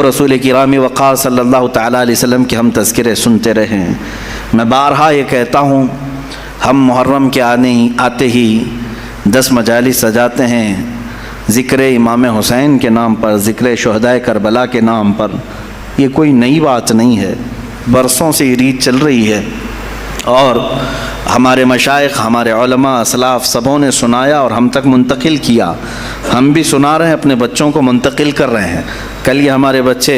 رسول کرام وقار صلی اللہ تعالیٰ علیہ وسلم کے ہم تذکرے سنتے رہے ہیں۔ میں بارہا یہ کہتا ہوں، ہم محرم کے آتے ہی 10 مجالس سجاتے ہیں، ذکر امام حسین کے نام پر، ذکر شہدائے کربلا کے نام پر۔ یہ کوئی نئی بات نہیں ہے، برسوں سے یہ ریت چل رہی ہے، اور ہمارے مشائخ، ہمارے علماء، اسلاف سبوں نے سنایا اور ہم تک منتقل کیا۔ ہم بھی سنا رہے ہیں، اپنے بچوں کو منتقل کر رہے ہیں۔ کل یہ ہمارے بچے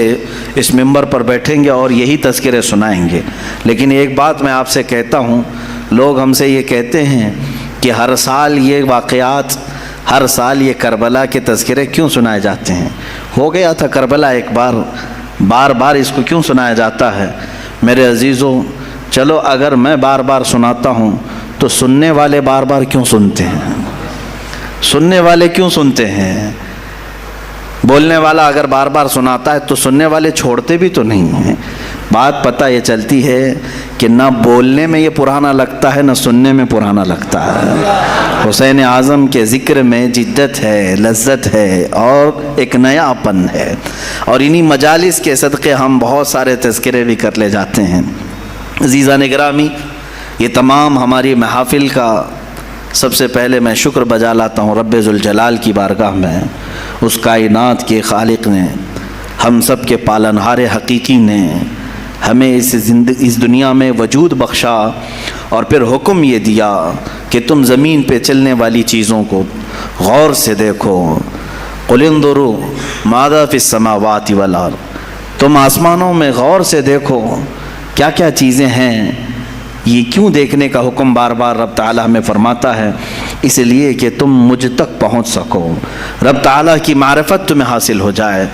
اس ممبر پر بیٹھیں گے اور یہی تذکرے سنائیں گے۔ لیکن ایک بات میں آپ سے کہتا ہوں، لوگ ہم سے یہ کہتے ہیں کہ ہر سال یہ واقعات، ہر سال یہ کربلا کے تذکرے کیوں سنائے جاتے ہیں؟ ہو گیا تھا کربلا ایک بار، بار بار اس کو کیوں سنایا جاتا ہے؟ میرے عزیزوں، چلو اگر میں بار بار سناتا ہوں تو سننے والے بار بار کیوں سنتے ہیں؟ سننے والے کیوں سنتے ہیں؟ بولنے والا اگر بار بار سناتا ہے تو سننے والے چھوڑتے بھی تو نہیں ہیں۔ بات پتہ یہ چلتی ہے کہ نہ بولنے میں یہ پرانا لگتا ہے، نہ سننے میں پرانا لگتا ہے۔ حسین اعظم کے ذکر میں جدت ہے، لذت ہے اور ایک نیا پن ہے، اور انہی مجالس کے صدقے ہم بہت سارے تذکرے بھی کر لے جاتے ہیں۔ عزیزان گرامی، یہ تمام ہماری محافل کا سب سے پہلے میں شکر بجا لاتا ہوں رب ذوالجلال کی بارگاہ میں، اس کائنات کے خالق نے، ہم سب کے پالنہار حقیقی نے ہمیں اس دنیا میں وجود بخشا، اور پھر حکم یہ دیا کہ تم زمین پہ چلنے والی چیزوں کو غور سے دیکھو۔ قل انظروا ماذا فی السماوات والارض، تم آسمانوں میں غور سے دیکھو کیا کیا چیزیں ہیں۔ یہ کیوں دیکھنے کا حکم بار بار رب تعالیٰ ہمیں فرماتا ہے؟ اس لیے کہ تم مجھ تک پہنچ سکو، رب تعالیٰ کی معرفت تمہیں حاصل ہو جائے۔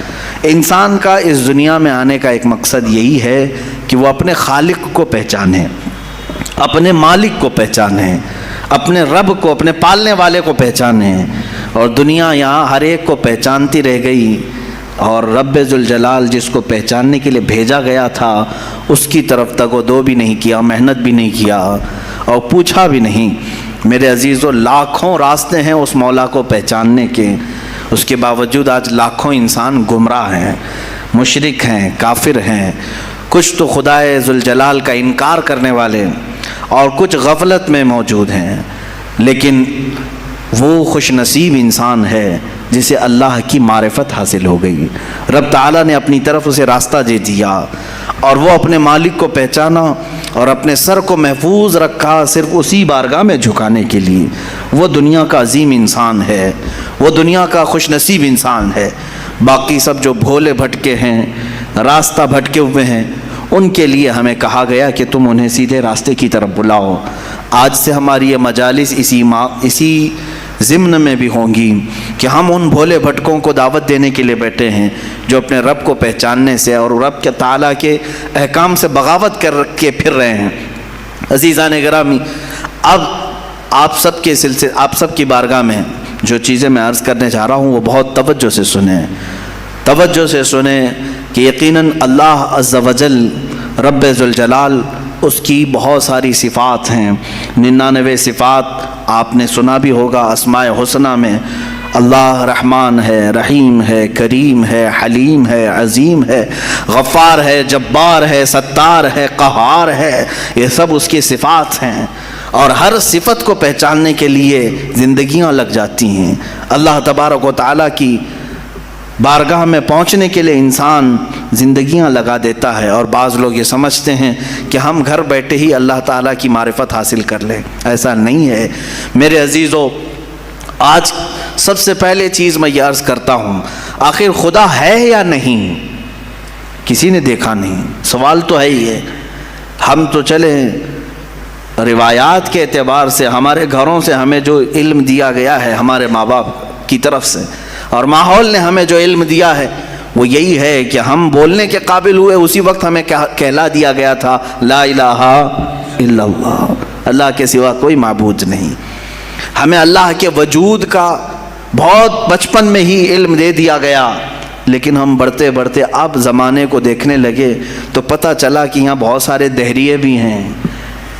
انسان کا اس دنیا میں آنے کا ایک مقصد یہی ہے کہ وہ اپنے خالق کو پہچانے، اپنے مالک کو پہچانے، اپنے رب کو، اپنے پالنے والے کو پہچانے۔ اور دنیا یہاں ہر ایک کو پہچانتی رہ گئی، اور رب ذوالجلال جس کو پہچاننے کے لیے بھیجا گیا تھا اس کی طرف تک وہ دو بھی نہیں کیا، محنت بھی نہیں کیا اور پوچھا بھی نہیں۔ میرے عزیزو، لاکھوں راستے ہیں اس مولا کو پہچاننے کے، اس کے باوجود آج لاکھوں انسان گمراہ ہیں، مشرک ہیں، کافر ہیں، کچھ تو خدائے ذوالجلال کا انکار کرنے والے اور کچھ غفلت میں موجود ہیں۔ لیکن وہ خوش نصیب انسان ہے جسے اللہ کی معرفت حاصل ہو گئی، رب تعالیٰ نے اپنی طرف اسے راستہ دے دیا، اور وہ اپنے مالک کو پہچانا اور اپنے سر کو محفوظ رکھا صرف اسی بارگاہ میں جھکانے کے لیے۔ وہ دنیا کا عظیم انسان ہے، وہ دنیا کا خوش نصیب انسان ہے۔ باقی سب جو بھولے بھٹکے ہیں، راستہ بھٹکے ہوئے ہیں، ان کے لیے ہمیں کہا گیا کہ تم انہیں سیدھے راستے کی طرف بلاؤ۔ آج سے ہماری یہ مجالس اسی ضمن میں بھی ہوں گی کہ ہم ان بھولے بھٹکوں کو دعوت دینے کے لیے بیٹھے ہیں جو اپنے رب کو پہچاننے سے اور رب کے تعالیٰ کے احکام سے بغاوت کر کے پھر رہے ہیں۔ عزیزان گرامی، اب آپ سب کی بارگاہ میں جو چیزیں میں عرض کرنے جا رہا ہوں وہ بہت توجہ سے سنیں کہ یقیناً اللہ عز و جل رب ذوالجلال، اس کی بہت ساری صفات ہیں، 99 صفات آپ نے سنا بھی ہوگا۔ اسماء حسنہ میں اللہ رحمان ہے، رحیم ہے، کریم ہے، حلیم ہے، عظیم ہے، غفار ہے، جبار ہے، ستار ہے، قہار ہے، یہ سب اس کی صفات ہیں، اور ہر صفت کو پہچاننے کے لیے زندگیاں لگ جاتی ہیں۔ اللہ تبارک و تعالیٰ کی بارگاہ میں پہنچنے کے لیے انسان زندگیاں لگا دیتا ہے، اور بعض لوگ یہ سمجھتے ہیں کہ ہم گھر بیٹھے ہی اللہ تعالیٰ کی معرفت حاصل کر لیں۔ ایسا نہیں ہے میرے عزیزو۔ آج سب سے پہلے چیز میں یہ عرض کرتا ہوں، آخر خدا ہے یا نہیں؟ کسی نے دیکھا نہیں، سوال تو ہے ہی ہے۔ ہم تو چلے روایات کے اعتبار سے، ہمارے گھروں سے ہمیں جو علم دیا گیا ہے ہمارے ماں باپ کی طرف سے، اور ماحول نے ہمیں جو علم دیا ہے وہ یہی ہے کہ ہم بولنے کے قابل ہوئے اسی وقت ہمیں کہلا دیا گیا تھا لا الہ الا اللہ، اللہ کے سوا کوئی معبود نہیں۔ ہمیں اللہ کے وجود کا بہت بچپن میں ہی علم دے دیا گیا، لیکن ہم بڑھتے بڑھتے اب زمانے کو دیکھنے لگے تو پتہ چلا کہ یہاں بہت سارے دہریے بھی ہیں،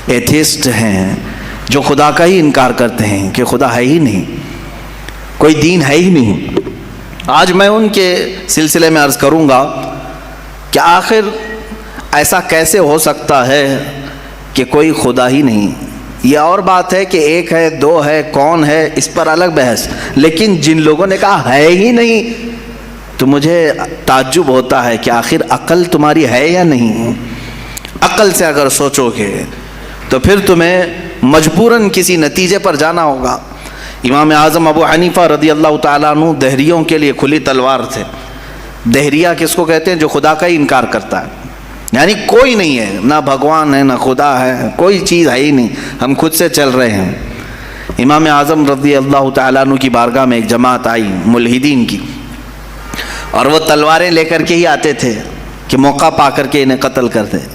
ایتھیسٹ ہیں، جو خدا کا ہی انکار کرتے ہیں کہ خدا ہے ہی نہیں، کوئی دین ہے ہی نہیں۔ آج میں ان کے سلسلے میں عرض کروں گا کہ آخر ایسا کیسے ہو سکتا ہے کہ کوئی خدا ہی نہیں. یہ اور بات ہے کہ ایک ہے، دو ہے، کون ہے، اس پر الگ بحث، لیکن جن لوگوں نے کہا ہے ہی نہیں تو مجھے تعجب ہوتا ہے کہ آخر عقل تمہاری ہے یا نہیں. عقل سے اگر سوچو گے تو پھر تمہیں مجبوراً کسی نتیجے پر جانا ہوگا. امام اعظم ابو حنیفہ رضی اللہ تعالیٰ عنہ دہریوں کے لیے کھلی تلوار تھے. دہریہ کس کو کہتے ہیں؟ جو خدا کا ہی انکار کرتا ہے، یعنی کوئی نہیں ہے، نہ بھگوان ہے، نہ خدا ہے، کوئی چیز ہے ہی نہیں، ہم خود سے چل رہے ہیں. امام اعظم رضی اللہ تعالیٰ عنہ کی بارگاہ میں ایک جماعت آئی ملحدین کی، اور وہ تلواریں لے کر کے ہی آتے تھے کہ موقع پا کر کے انہیں قتل کر دیں.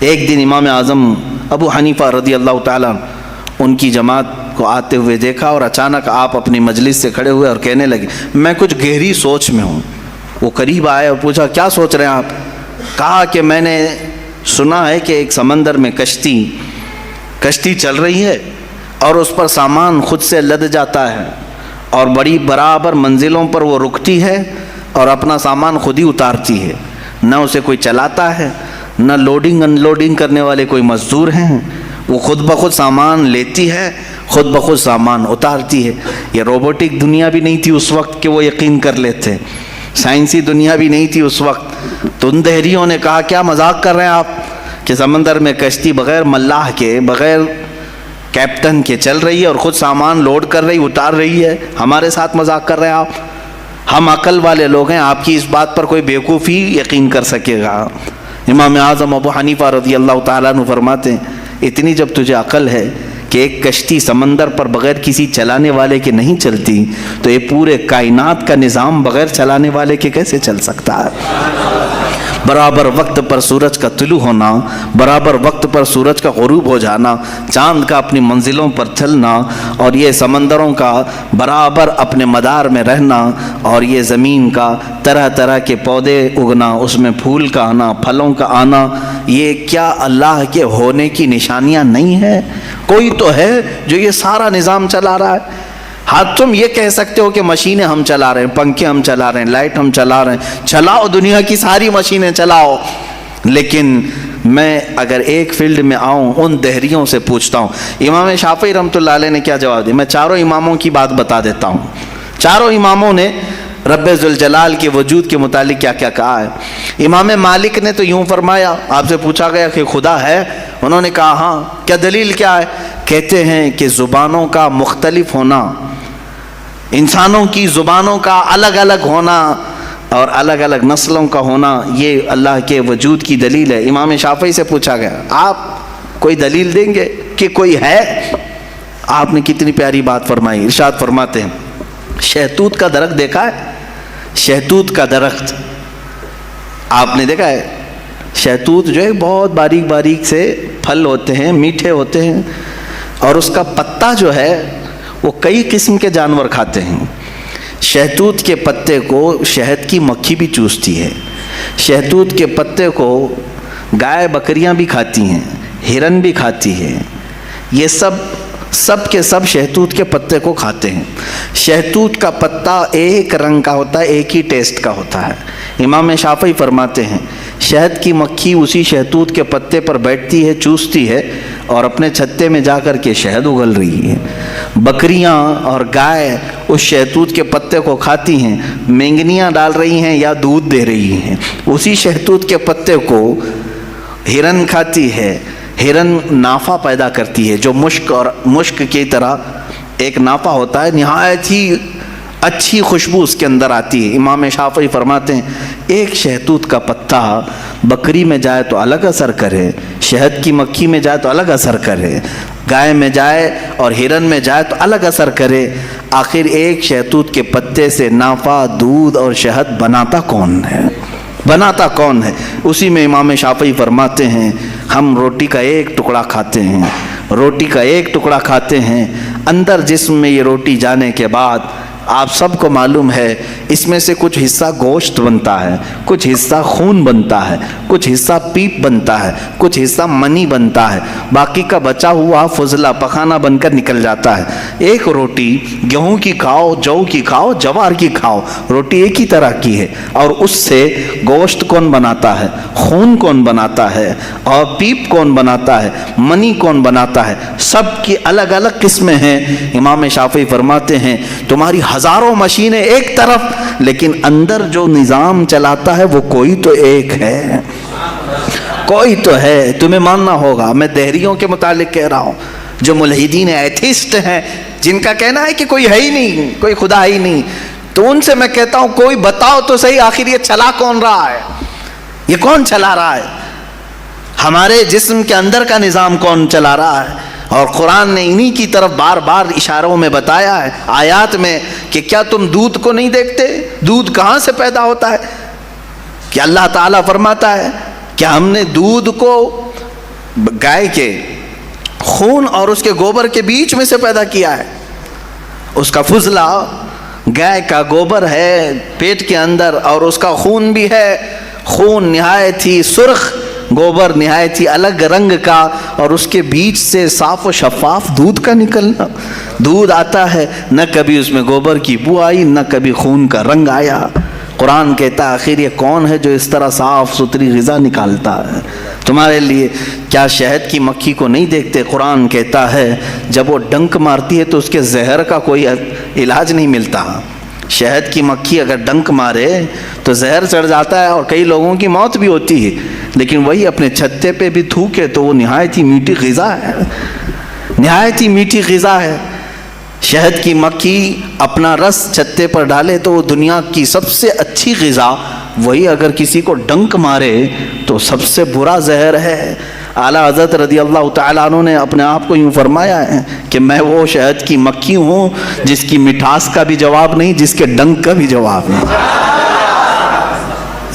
ایک دن امام اعظم ابو حنیفہ رضی اللہ تعالیٰ عنہ ان کی جماعت کو آتے ہوئے دیکھا، اور اچانک آپ اپنی مجلس سے کھڑے ہوئے اور کہنے لگے میں کچھ گہری سوچ میں ہوں. وہ قریب آئے اور پوچھا کیا سوچ رہے ہیں آپ؟ کہا کہ میں نے سنا ہے کہ ایک سمندر میں کشتی چل رہی ہے اور اس پر سامان خود سے لد جاتا ہے، اور بڑی برابر منزلوں پر وہ رکتی ہے اور اپنا سامان خود ہی اتارتی ہے، نہ اسے کوئی چلاتا ہے، نہ لوڈنگ ان لوڈنگ کرنے والے کوئی مزدور ہیں، وہ خود بخود سامان لیتی ہے، خود بخود سامان اتارتی ہے. یہ روبوٹک دنیا بھی نہیں تھی اس وقت کہ وہ یقین کر لیتے، سائنسی دنیا بھی نہیں تھی اس وقت. تو ان دہریوں نے کہا کیا مذاق کر رہے ہیں آپ کہ سمندر میں کشتی بغیر ملاح کے، بغیر کیپٹن کے چل رہی ہے اور خود سامان لوڈ کر رہی، اتار رہی ہے، ہمارے ساتھ مذاق کر رہے ہیں آپ؟ ہم عقل والے لوگ ہیں، آپ کی اس بات پر کوئی بیوقوفی یقین کر سکے گا. امام اعظم ابو حنیفہ رضی اللہ تعالیٰ عنہ فرماتے ہیں اتنی جب تجھے عقل ہے کہ ایک کشتی سمندر پر بغیر کسی چلانے والے کے نہیں چلتی، تو یہ پورے کائنات کا نظام بغیر چلانے والے کے کیسے چل سکتا ہے؟ برابر وقت پر سورج کا طلوع ہونا، برابر وقت پر سورج کا غروب ہو جانا، چاند کا اپنی منزلوں پر چلنا، اور یہ سمندروں کا برابر اپنے مدار میں رہنا، اور یہ زمین کا طرح طرح کے پودے اگنا، اس میں پھول کا آنا، پھلوں کا آنا، یہ کیا اللہ کے ہونے کی نشانیاں نہیں ہیں؟ کوئی تو ہے جو یہ سارا نظام چلا رہا ہے. ہاں تم یہ کہہ سکتے ہو کہ مشینیں ہم چلا رہے ہیں، پنکھے ہم چلا رہے ہیں، لائٹ ہم چلا رہے ہیں، چلاؤ دنیا کی ساری مشینیں چلاؤ. لیکن میں اگر ایک فیلڈ میں آؤں، ان دہریوں سے پوچھتا ہوں. امام شافعی رحمۃ اللہ علیہ نے کیا جواب دیا؟ میں چاروں اماموں کی بات بتا دیتا ہوں. چاروں اماموں نے رب ذوالجلال کے وجود کے متعلق کیا کیا کہا ہے. امام مالک نے تو یوں فرمایا، آپ سے پوچھا گیا کہ خدا ہے، انہوں نے کہا ہاں. کیا دلیل کیا ہے؟ کہتے ہیں کہ زبانوں کا مختلف ہونا، انسانوں کی زبانوں کا الگ الگ ہونا اور الگ الگ نسلوں کا ہونا، یہ اللہ کے وجود کی دلیل ہے. امام شافعی سے پوچھا گیا آپ کوئی دلیل دیں گے کہ کوئی ہے؟ آپ نے کتنی پیاری بات فرمائی. ارشاد فرماتے ہیں شہتوت کا درخت دیکھا ہے؟ شہتوت کا درخت آپ نے دیکھا ہے؟ شہتوت جو ہے بہت باریک باریک سے پھل ہوتے ہیں، میٹھے ہوتے ہیں، اور اس کا پتا جو ہے وہ کئی قسم کے جانور کھاتے ہیں. شہتوت کے پتے کو شہد کی مکھی بھی چوستی ہے. شہتوت کے پتے کو گائے بکریاں بھی کھاتی ہیں، ہرن بھی کھاتی ہے. یہ سب کے سب شہتوت کے پتے کو کھاتے ہیں. شہتوت کا پتا ایک رنگ کا ہوتا ہے، ایک ہی ٹیسٹ کا ہوتا ہے. امام شافعی فرماتے ہیں شہد کی مکھی اسی شہتوت کے پتے پر بیٹھتی ہے، چوستی ہے، اور اپنے چھتے میں جا کر کے شہد اگل رہی ہے. بکریاں اور گائے اس شہتوت کے پتے کو کھاتی ہیں، مینگنیاں ڈال رہی ہیں یا دودھ دے رہی ہیں. اسی شہتوت کے پتے کو ہرن کھاتی ہے. ہرن نافع پیدا کرتی ہے، جو مشک کی طرح ایک نافع ہوتا ہے، نہایت ہی اچھی خوشبو اس کے اندر آتی ہے. امام شافعی فرماتے ہیں ایک شہتوت کا پتا بکری میں جائے تو الگ اثر کرے، شہد کی مکھی میں جائے تو الگ اثر کرے، گائے میں جائے اور ہرن میں جائے تو الگ اثر کرے. آخر ایک شہتوت کے پتے سے نافع، دودھ اور شہد بناتا کون ہے؟ بناتا کون ہے؟ اسی میں امام شافعی فرماتے ہیں ہم روٹی کا ایک ٹکڑا کھاتے ہیں، روٹی کا ایک ٹکڑا کھاتے ہیں، اندر جسم میں یہ روٹی جانے کے بعد آپ سب کو معلوم ہے اس میں سے کچھ حصہ گوشت بنتا ہے، کچھ حصہ خون بنتا ہے، کچھ حصہ پیپ بنتا ہے، کچھ حصہ منی بنتا ہے، باقی کا بچا ہوا فضلہ پخانہ بن کر نکل جاتا ہے۔ ایک روٹی گیہوں کی کھاؤ، جو کی کھاؤ، جوار کی کھاؤ، روٹی ایک ہی طرح کی ہے، اور اس سے گوشت کون بناتا ہے، خون کون بناتا ہے، اور پیپ کون بناتا ہے، منی کون بناتا ہے، سب کی الگ الگ قسمیں ہیں۔ امام شافعی فرماتے ہیں تمہاری ہزاروں مشینیں ایک طرف، لیکن اندر جو نظام چلاتا ہے وہ کوئی تو ایک ہے، کوئی تو ہے، تمہیں ماننا ہوگا۔ میں دہریوں کے متعلق کہہ رہا ہوں، جو ملحدین ایتھیسٹ ہیں، جن کا کہنا ہے کہ کوئی ہے ہی نہیں، کوئی خدا ہی نہیں، تو ان سے میں کہتا ہوں کوئی بتاؤ تو صحیح آخر یہ چلا کون رہا ہے، یہ کون چلا رہا ہے، ہمارے جسم کے اندر کا نظام کون چلا رہا ہے؟ اور قرآن نے انہی کی طرف بار بار اشاروں میں بتایا ہے آیات میں کہ کیا تم دودھ کو نہیں دیکھتے، دودھ کہاں سے پیدا ہوتا ہے؟ کہ اللہ تعالیٰ فرماتا ہے کہ ہم نے دودھ کو گائے کے خون اور اس کے گوبر کے بیچ میں سے پیدا کیا ہے۔ اس کا فضلہ گائے کا گوبر ہے پیٹ کے اندر، اور اس کا خون بھی ہے، خون نہایت ہی سرخ، گوبر نہایت ہی الگ رنگ کا، اور اس کے بیچ سے صاف و شفاف دودھ کا نکلنا، دودھ آتا ہے، نہ کبھی اس میں گوبر کی بو آئی، نہ کبھی خون کا رنگ آیا۔ قرآن کہتا ہے آخر یہ کون ہے جو اس طرح صاف ستھری غذا نکالتا ہے تمہارے لیے؟ کیا شہد کی مکھی کو نہیں دیکھتے؟ قرآن کہتا ہے جب وہ ڈنک مارتی ہے تو اس کے زہر کا کوئی علاج نہیں ملتا۔ شہد کی مکھی اگر ڈنک مارے تو زہر چڑھ جاتا ہے اور کئی لوگوں کی موت بھی ہوتی ہے، لیکن وہی اپنے چھتے پہ بھی تھوکے تو وہ نہایت ہی میٹھی غذا ہے، نہایت ہی میٹھی غذا ہے۔ شہد کی مکھی اپنا رس چھتے پر ڈالے تو وہ دنیا کی سب سے اچھی غذا، وہی اگر کسی کو ڈنک مارے تو سب سے برا زہر ہے۔ اعلیٰ حضرت رضی اللہ تعالیٰ عنہ نے اپنے آپ کو یوں فرمایا ہے کہ میں وہ شہد کی مکھی ہوں جس کی مٹھاس کا بھی جواب نہیں، جس کے ڈنک کا بھی جواب نہیں۔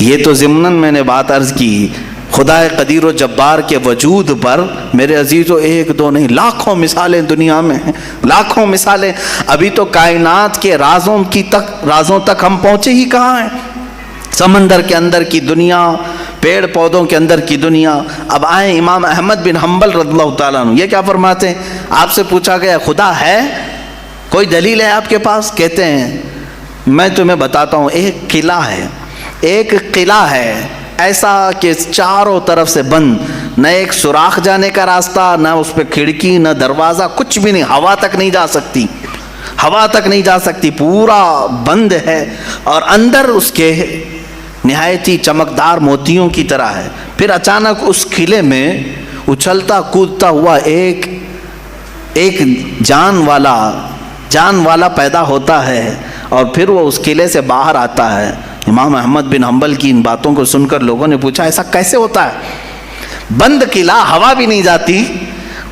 یہ تو ضمناً میں نے بات عرض کی، خدا قدیر و جبار کے وجود پر میرے عزیزو ایک دو نہیں، لاکھوں مثالیں دنیا میں ہیں، لاکھوں مثالیں۔ ابھی تو کائنات کے رازوں تک ہم پہنچے ہی کہاں ہیں؟ سمندر کے اندر کی دنیا، پیڑ پودوں کے اندر کی دنیا۔ اب آئیں امام احمد بن حنبل رضی اللہ تعالیٰ عنہ، یہ کیا فرماتے ہیں؟ آپ سے پوچھا گیا خدا ہے، کوئی دلیل ہے آپ کے پاس؟ کہتے ہیں میں تمہیں بتاتا ہوں، ایک قلعہ ہے، ایک قلعہ ہے ایسا کہ چاروں طرف سے بند، نہ ایک سوراخ جانے کا راستہ، نہ اس پہ کھڑکی، نہ دروازہ، کچھ بھی نہیں، ہوا تک نہیں جا سکتی، ہوا تک نہیں جا سکتی، پورا بند ہے، اور اندر اس کے نہایت ہی چمکدار موتیوں کی طرح ہے۔ پھر اچانک اس قلعے میں اچھلتا کودتا ہوا ایک جان والا پیدا ہوتا ہے، اور پھر وہ اس قلعے سے باہر آتا ہے۔ امام احمد بن حنبل کی ان باتوں کو سن کر لوگوں نے پوچھا ایسا کیسے ہوتا ہے؟ بند قلعہ، ہوا بھی نہیں جاتی،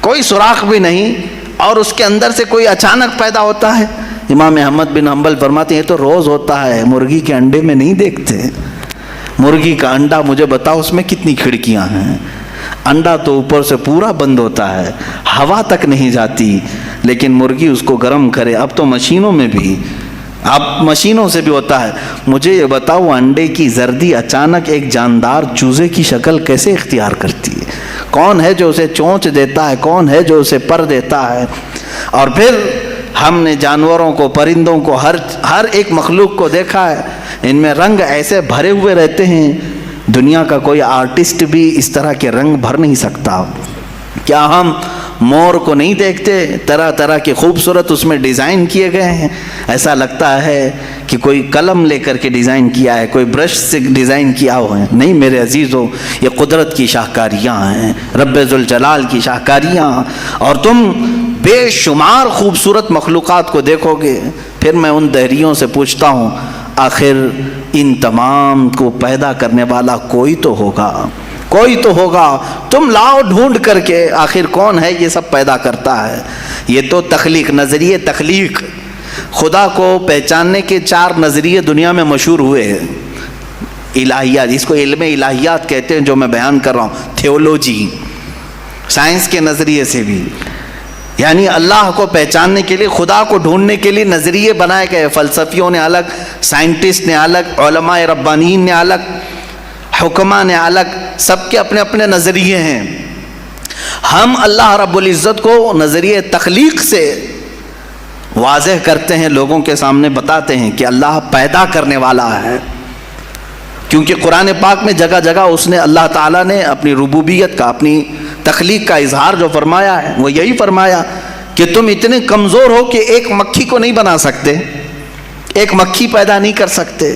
کوئی سوراخ بھی نہیں، اور اس کے اندر سے کوئی اچانک پیدا ہوتا ہے۔ امام احمد بن حنبل فرماتے ہیں یہ تو روز ہوتا ہے، مرغی کے انڈے میں نہیں دیکھتے۔ مرغی کا انڈا مجھے بتاؤ اس میں کتنی کھڑکیاں ہیں؟ انڈا تو اوپر سے پورا بند ہوتا ہے، ہوا تک نہیں جاتی، لیکن مرغی اس کو گرم کرے۔ اب تو مشینوں میں بھی، اب مشینوں سے بھی ہوتا ہے۔ مجھے یہ بتاؤ انڈے کی زردی اچانک ایک جاندار چوزے کی شکل کیسے اختیار کرتی ہے؟ کون ہے جو اسے چونچ دیتا ہے؟ کون ہے جو اسے پر دیتا ہے؟ اور پھر ہم نے جانوروں کو، پرندوں کو، ہر ایک مخلوق کو دیکھا ہے، ان میں رنگ ایسے بھرے ہوئے رہتے ہیں، دنیا کا کوئی آرٹسٹ بھی اس طرح کے رنگ بھر نہیں سکتا۔ کیا ہم مور کو نہیں دیکھتے؟ طرح طرح کے خوبصورت اس میں ڈیزائن کیے گئے ہیں، ایسا لگتا ہے کہ کوئی قلم لے کر کے ڈیزائن کیا ہے، کوئی برش سے ڈیزائن کیا ہوا ہے۔ نہیں میرے عزیزو، یہ قدرت کی شاہکاریاں ہیں، رب ذوالجلال کی شاہکاریاں، اور تم بے شمار خوبصورت مخلوقات کو دیکھو گے۔ پھر میں ان دہریوں سے پوچھتا ہوں آخر ان تمام کو پیدا کرنے والا کوئی تو ہوگا، کوئی تو ہوگا، تم لاؤ ڈھونڈ کر کے آخر کون ہے یہ سب پیدا کرتا ہے۔ یہ تو تخلیق، نظریے تخلیق، خدا کو پہچاننے کے 4 نظریے دنیا میں مشہور ہوئے ہیں۔ الہیات، اس کو علم الہیات کہتے ہیں جو میں بیان کر رہا ہوں، تھیولوجی، سائنس کے نظریے سے بھی۔ یعنی اللہ کو پہچاننے کے لیے، خدا کو ڈھونڈنے کے لیے نظریے بنائے گئے. فلسفیوں نے الگ، سائنٹسٹ نے الگ، علماء ربانیین نے الگ، حکماء نے الگ، سب کے اپنے اپنے نظریے ہیں. ہم اللہ رب العزت کو نظریے تخلیق سے واضح کرتے ہیں، لوگوں کے سامنے بتاتے ہیں کہ اللہ پیدا کرنے والا ہے. کیونکہ قرآن پاک میں جگہ جگہ اس نے، اللہ تعالیٰ نے اپنی ربوبیت کا، اپنی تخلیق کا اظہار جو فرمایا ہے وہ یہی فرمایا کہ تم اتنے کمزور ہو کہ ایک مکھی کو نہیں بنا سکتے، ایک مکھی پیدا نہیں کر سکتے،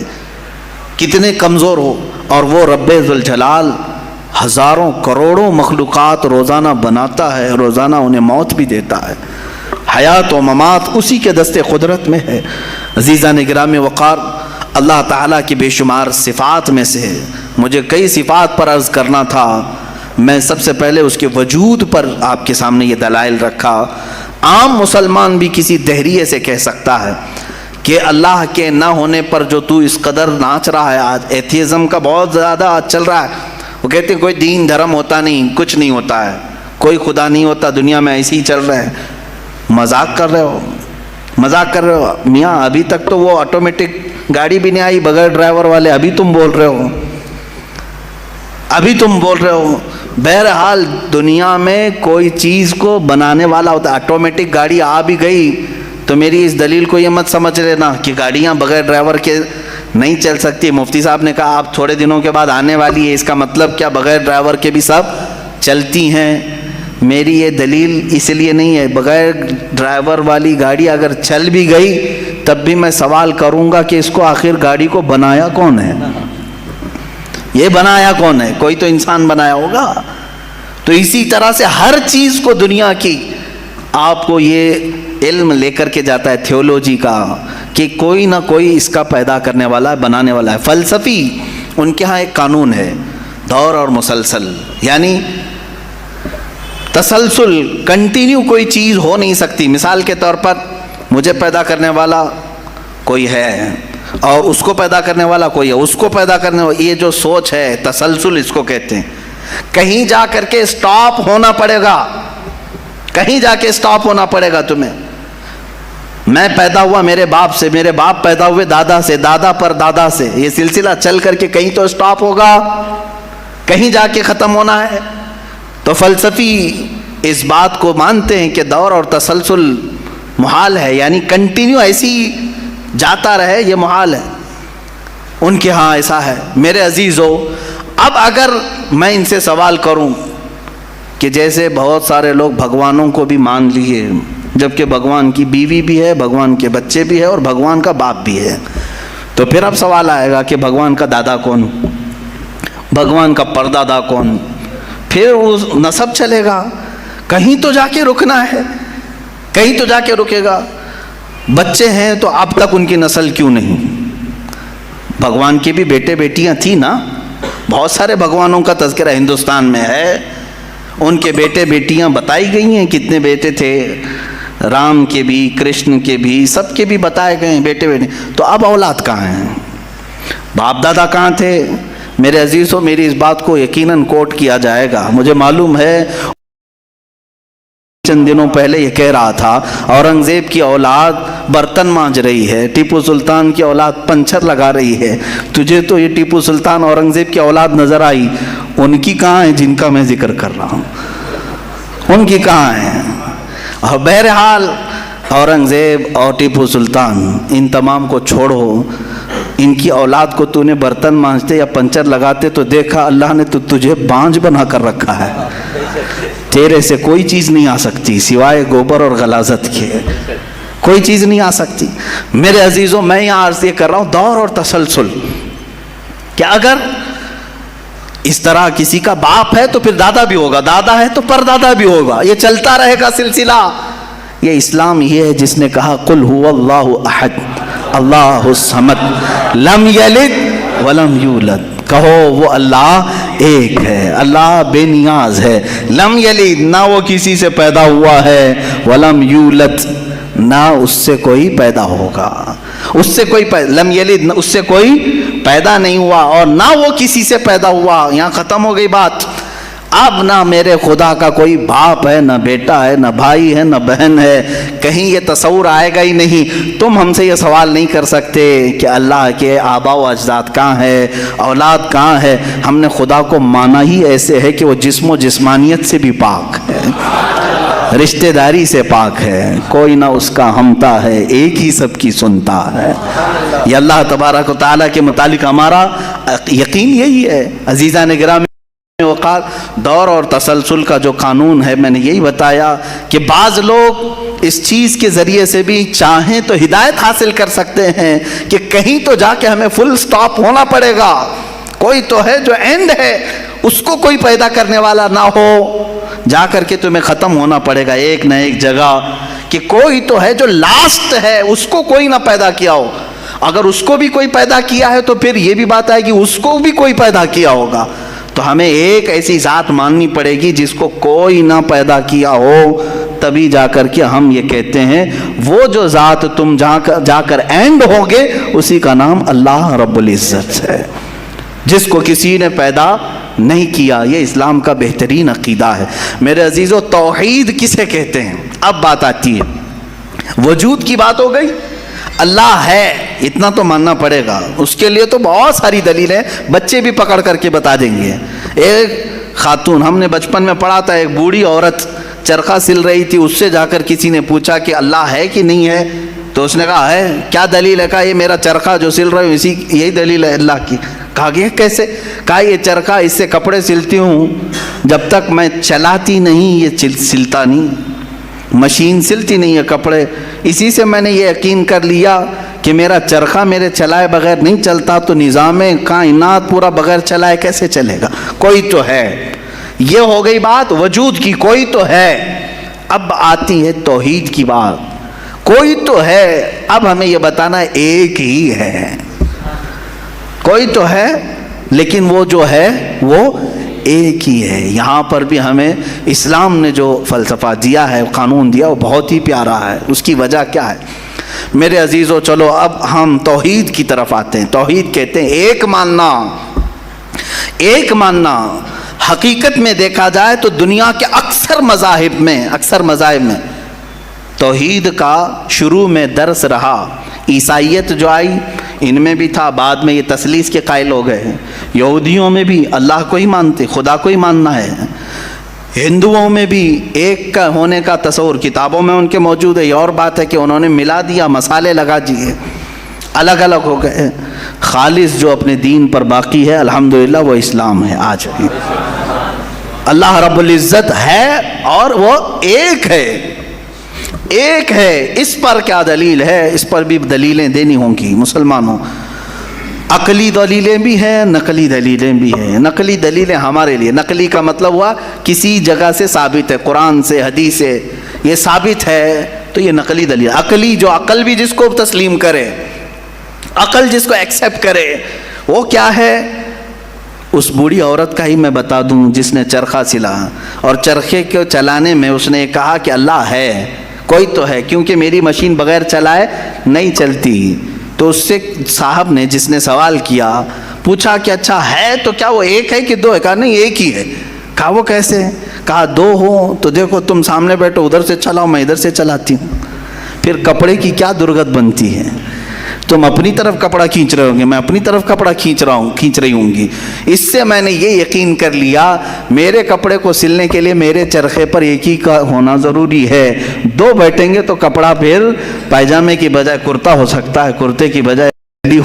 کتنے کمزور ہو. اور وہ رب ذوالجلال ہزاروں کروڑوں مخلوقات روزانہ بناتا ہے، روزانہ انہیں موت بھی دیتا ہے. حیات و ممات اسی کے دست قدرت میں ہے. عزیزان گرامی وقار، اللہ تعالیٰ کی بے شمار صفات میں سے مجھے کئی صفات پر عرض کرنا تھا. میں سب سے پہلے اس کے وجود پر آپ کے سامنے یہ دلائل رکھا. عام مسلمان بھی کسی دہریے سے کہہ سکتا ہے کہ اللہ کے نہ ہونے پر جو تو اس قدر ناچ رہا ہے. آج ایتھیزم کا بہت زیادہ آج چل رہا ہے. وہ کہتے ہیں کوئی دین دھرم ہوتا نہیں، کچھ نہیں ہوتا ہے، کوئی خدا نہیں ہوتا، دنیا میں ایسے ہی چل رہے ہیں. مذاق کر رہے ہو، مذاق کر رہے ہو میاں. ابھی تک تو وہ آٹومیٹک گاڑی بھی نہیں آئی بغیر ڈرائیور والے، ابھی تم بول رہے ہو، ابھی تم بول رہے ہو. بہرحال دنیا میں کوئی چیز کو بنانے والا ہوتا ہے. آٹومیٹک گاڑی آ بھی گئی تو میری اس دلیل کو یہ مت سمجھ لینا کہ گاڑیاں بغیر ڈرائیور کے نہیں چل سکتی. مفتی صاحب نے کہا آپ تھوڑے دنوں کے بعد آنے والی ہے، اس کا مطلب کیا بغیر ڈرائیور کے بھی سب چلتی ہیں؟ میری یہ دلیل اس لیے نہیں ہے. بغیر ڈرائیور والی گاڑی اگر چل بھی گئی تب بھی میں سوال کروں گا کہ اس کو آخر گاڑی کو بنایا کون ہے؟ یہ بنایا کون ہے؟ کوئی تو انسان بنایا ہوگا. تو اسی طرح سے ہر چیز کو دنیا کی آپ کو یہ علم لے کر کے جاتا ہے تھیولوجی کا کہ کوئی نہ کوئی اس کا پیدا کرنے والا ہے، بنانے والا ہے. فلسفی ان کے ہاں ایک قانون ہے، دور اور مسلسل، یعنی تسلسل، کنٹینیو کوئی چیز ہو نہیں سکتی. مثال کے طور پر مجھے پیدا کرنے والا کوئی ہے اور اس کو پیدا کرنے والا کوئی ہے، اس کو پیدا کرنے والا، یہ جو سوچ ہے تسلسل اس کو کہتے ہیں. کہیں جا کر کے سٹاپ ہونا پڑے گا، کہیں جا کے سٹاپ ہونا پڑے گا تمہیں. میں پیدا ہوا میرے باپ سے، میرے باپ پیدا ہوئے دادا سے، دادا پر دادا سے، یہ سلسلہ چل کر کے کہیں تو سٹاپ ہوگا، کہیں جا کے ختم ہونا ہے. تو فلسفی اس بات کو مانتے ہیں کہ دور اور تسلسل محال ہے، یعنی کنٹینیو ایسی جاتا رہے یہ محال ہے. ان کے ہاں ایسا ہے. میرے عزیزو، اب اگر میں ان سے سوال کروں کہ جیسے بہت سارے لوگ بھگوانوں کو بھی مان لیے، جبکہ بھگوان کی بیوی بھی ہے، بھگوان کے بچے بھی ہے اور بھگوان کا باپ بھی ہے، تو پھر اب سوال آئے گا کہ بھگوان کا دادا کون، بھگوان کا پردادا کون؟ پھر وہ نسب چلے گا، کہیں تو جا کے رکنا ہے، کہیں تو جا کے رکے گا. بچے ہیں تو اب تک ان کی نسل کیوں نہیں؟ بھگوان کے بھی بیٹے بیٹیاں تھیں نا، بہت سارے بھگوانوں کا تذکرہ ہندوستان میں ہے، ان کے بیٹے بیٹیاں بتائی گئی ہیں، کتنے بیٹے تھے، رام کے بھی، کرشن کے بھی، سب کے بھی بتائے گئے ہیں بیٹے بیٹے. تو اب اولاد کہاں ہیں؟ باپ دادا کہاں تھے؟ میرے عزیزوں، میری اس بات کو یقیناً کوٹ کیا جائے گا. مجھے معلوم ہے چند دنوں پہلے یہ کہہ رہا تھا اورنگزیب کی اولاد برتن مانج رہی ہے، ٹیپو سلطان کی اولاد پنچر لگا رہی ہے. تجھے تو یہ ٹیپو سلطان اورنگزیب کی اولاد نظر آئی، ان کی کہاں ہے جن کا میں ذکر کر رہا ہوں؟ ان کی کہاں ہے؟ اور بہرحال اورنگزیب اور ٹیپو سلطان ان تمام کو چھوڑو، ان کی اولاد کو تو نے برتن مانجتے یا پنچر لگاتے تو دیکھا اللہ نے تو تجھے بانج بنا کر رکھا ہے. تیرے سے کوئی چیز نہیں آ سکتی سوائے گوبر اور غلاظت کے، کوئی چیز نہیں آ سکتی. میرے عزیزوں، میں یہاں عرض یہ کر رہا ہوں دور اور تسلسل، کہ اگر اس طرح کسی کا باپ ہے تو پھر دادا بھی ہوگا، دادا ہے تو پردادا بھی ہوگا، یہ چلتا رہے گا سلسلہ. یہ اسلام یہ ہے جس نے کہا قل هو اللہ احد اللہ الصمد لم یلد ولم یولد. کہو وہ اللہ ایک ہے، اللہ بے نیاز ہے. لم یلد، نہ وہ کسی سے پیدا ہوا ہے، ولم یولد، نہ اس سے کوئی پیدا ہوگا. اس سے کوئی لم یلد، اس سے کوئی پیدا نہیں ہوا، اور نہ وہ کسی سے پیدا ہوا. یہاں ختم ہو گئی بات. اب نہ میرے خدا کا کوئی باپ ہے، نہ بیٹا ہے، نہ بھائی ہے، نہ بہن ہے، کہیں یہ تصور آئے گا ہی نہیں۔ تم ہم سے یہ سوال نہیں کر سکتے کہ اللہ کے آباء و اجداد کہاں ہے، اولاد کہاں ہے۔ ہم نے خدا کو مانا ہی ایسے ہے کہ وہ جسم و جسمانیت سے بھی پاک ہے، رشتہ داری سے پاک ہے، کوئی نہ اس کا ہمتا ہے، ایک ہی سب کی سنتا ہے۔ یہ اللہ تبارک و تعالیٰ کے متعلق ہمارا یقین یہی ہے۔ عزیزان گرامی، وقار دور اور تسلسل کا جو قانون ہے، میں نے یہی بتایا کہ بعض لوگ اس چیز کے ذریعے سے بھی چاہیں تو ہدایت حاصل کر سکتے ہیں کہ کہیں تو جا کے ہمیں فل سٹاپ ہونا پڑے گا، کوئی تو ہے جو اینڈ ہے، اس کو کوئی پیدا کرنے والا نہ ہو، جا کر کے تمہیں ختم ہونا پڑے گا ایک نہ ایک جگہ، کہ کوئی تو ہے جو لاسٹ ہے، اس کو کوئی نہ پیدا کیا ہو۔ اگر اس کو بھی کوئی پیدا کیا ہے تو پھر یہ بھی بات ہے کہ اس کو بھی کوئی پیدا کیا ہوگا۔ تو ہمیں ایک ایسی ذات ماننی پڑے گی جس کو کوئی نہ پیدا کیا ہو، تبھی جا کر کے ہم یہ کہتے ہیں وہ جو ذات تم جا کر اینڈ ہوگے اسی کا نام اللہ رب العزت ہے، جس کو کسی نے پیدا نہیں کیا۔ یہ اسلام کا بہترین عقیدہ ہے۔ میرے عزیزو، توحید کسے کہتے ہیں؟ اب بات آتی ہے، وجود کی بات ہو گئی، اللہ ہے اتنا تو ماننا پڑے گا، اس کے لیے تو بہت ساری دلیلیں بچے بھی پکڑ کر کے بتا دیں گے۔ ایک خاتون، ہم نے بچپن میں پڑھا تھا، ایک بوڑھی عورت چرخہ سل رہی تھی، اس سے جا کر کسی نے پوچھا کہ اللہ ہے کہ نہیں ہے، تو اس نے کہا ہے۔ کیا دلیل ہے؟ کہا یہ میرا چرخہ جو سل رہا ہوں اسی یہی دلیل ہے اللہ کی۔ کہا کہ کیسے؟ کہا یہ چرخہ، اس سے کپڑے سلتی ہوں، جب تک میں چلاتی نہیں یہ سلتا نہیں، مشین سلتی نہیں ہے کپڑے، اسی سے میں نے یہ یقین کر لیا کہ میرا چرخہ میرے چلائے بغیر نہیں چلتا، تو نظام کائنات پورا بغیر چلائے کیسے چلے گا؟ کوئی تو ہے۔ یہ ہو گئی بات وجود کی، کوئی تو ہے۔ اب آتی ہے توحید کی بات، کوئی تو ہے، اب ہمیں یہ بتانا ایک ہی ہے۔ کوئی تو ہے لیکن وہ جو ہے وہ ایک ہی ہے۔ یہاں پر بھی ہمیں اسلام نے جو فلسفہ دیا ہے، قانون دیا، وہ بہت ہی پیارا ہے۔ اس کی وجہ کیا ہے میرے عزیزو؟ چلو اب ہم توحید کی طرف آتے ہیں۔ توحید کہتے ہیں ایک ماننا۔ ایک ماننا حقیقت میں دیکھا جائے تو دنیا کے اکثر مذاہب میں توحید کا شروع میں درس رہا۔ عیسائیت جو آئی ان میں بھی تھا، بعد میں یہ تثلیث کے قائل ہو گئے۔ یہودیوں میں بھی اللہ کو ہی مانتے، خدا کو ہی ماننا ہے۔ ہندوؤں میں بھی ایک کا ہونے کا تصور کتابوں میں ان کے موجود ہے۔ یہ اور بات ہے کہ انہوں نے ملا دیا، مسالے لگا دیے، الگ الگ ہو گئے۔ خالص جو اپنے دین پر باقی ہے الحمدللہ وہ اسلام ہے آج بھی۔ اللہ رب العزت ہے اور وہ ایک ہے، ایک ہے۔ اس پر کیا دلیل ہے؟ اس پر بھی دلیلیں دینی ہوں گی مسلمانوں۔ عقلی دلیلیں بھی ہیں، نقلی دلیلیں بھی ہیں۔ نقلی دلیلیں ہمارے لیے، نقلی کا مطلب ہوا کسی جگہ سے ثابت ہے، قرآن سے، حدیث سے یہ ثابت ہے تو یہ نقلی دلیل۔ عقلی جو عقل بھی جس کو تسلیم کرے، عقل جس کو ایکسیپٹ کرے، وہ کیا ہے؟ اس بوڑھی عورت کا ہی میں بتا دوں جس نے چرخہ سلا، اور چرخے کو چلانے میں اس نے کہا کہ اللہ ہے، کوئی تو ہے، کیونکہ میری مشین بغیر چلائے نہیں چلتی۔ تو اس سے صاحب نے، جس نے سوال کیا، پوچھا کہ اچھا ہے تو کیا وہ ایک ہے کہ دو ہے؟ کہا نہیں ایک ہی ہے۔ کہا وہ کیسے؟ کہا دو ہو تو دیکھو تم سامنے بیٹھو، ادھر سے چلاؤ، میں ادھر سے چلاتی ہوں، پھر کپڑے کی کیا درگت بنتی ہے؟ تم اپنی طرف کپڑا کھینچ رہے ہوں گے، میں اپنی طرف کپڑا کھینچ رہی ہوں گی۔ اس سے میں نے یہ یقین کر لیا میرے کپڑے کو سلنے کے لیے میرے چرخے پر ایک ہی کا ہونا ضروری ہے۔ دو بیٹھیں گے تو کپڑا پھر پائجامے کی بجائے کرتا ہو سکتا ہے، کرتے کی بجائے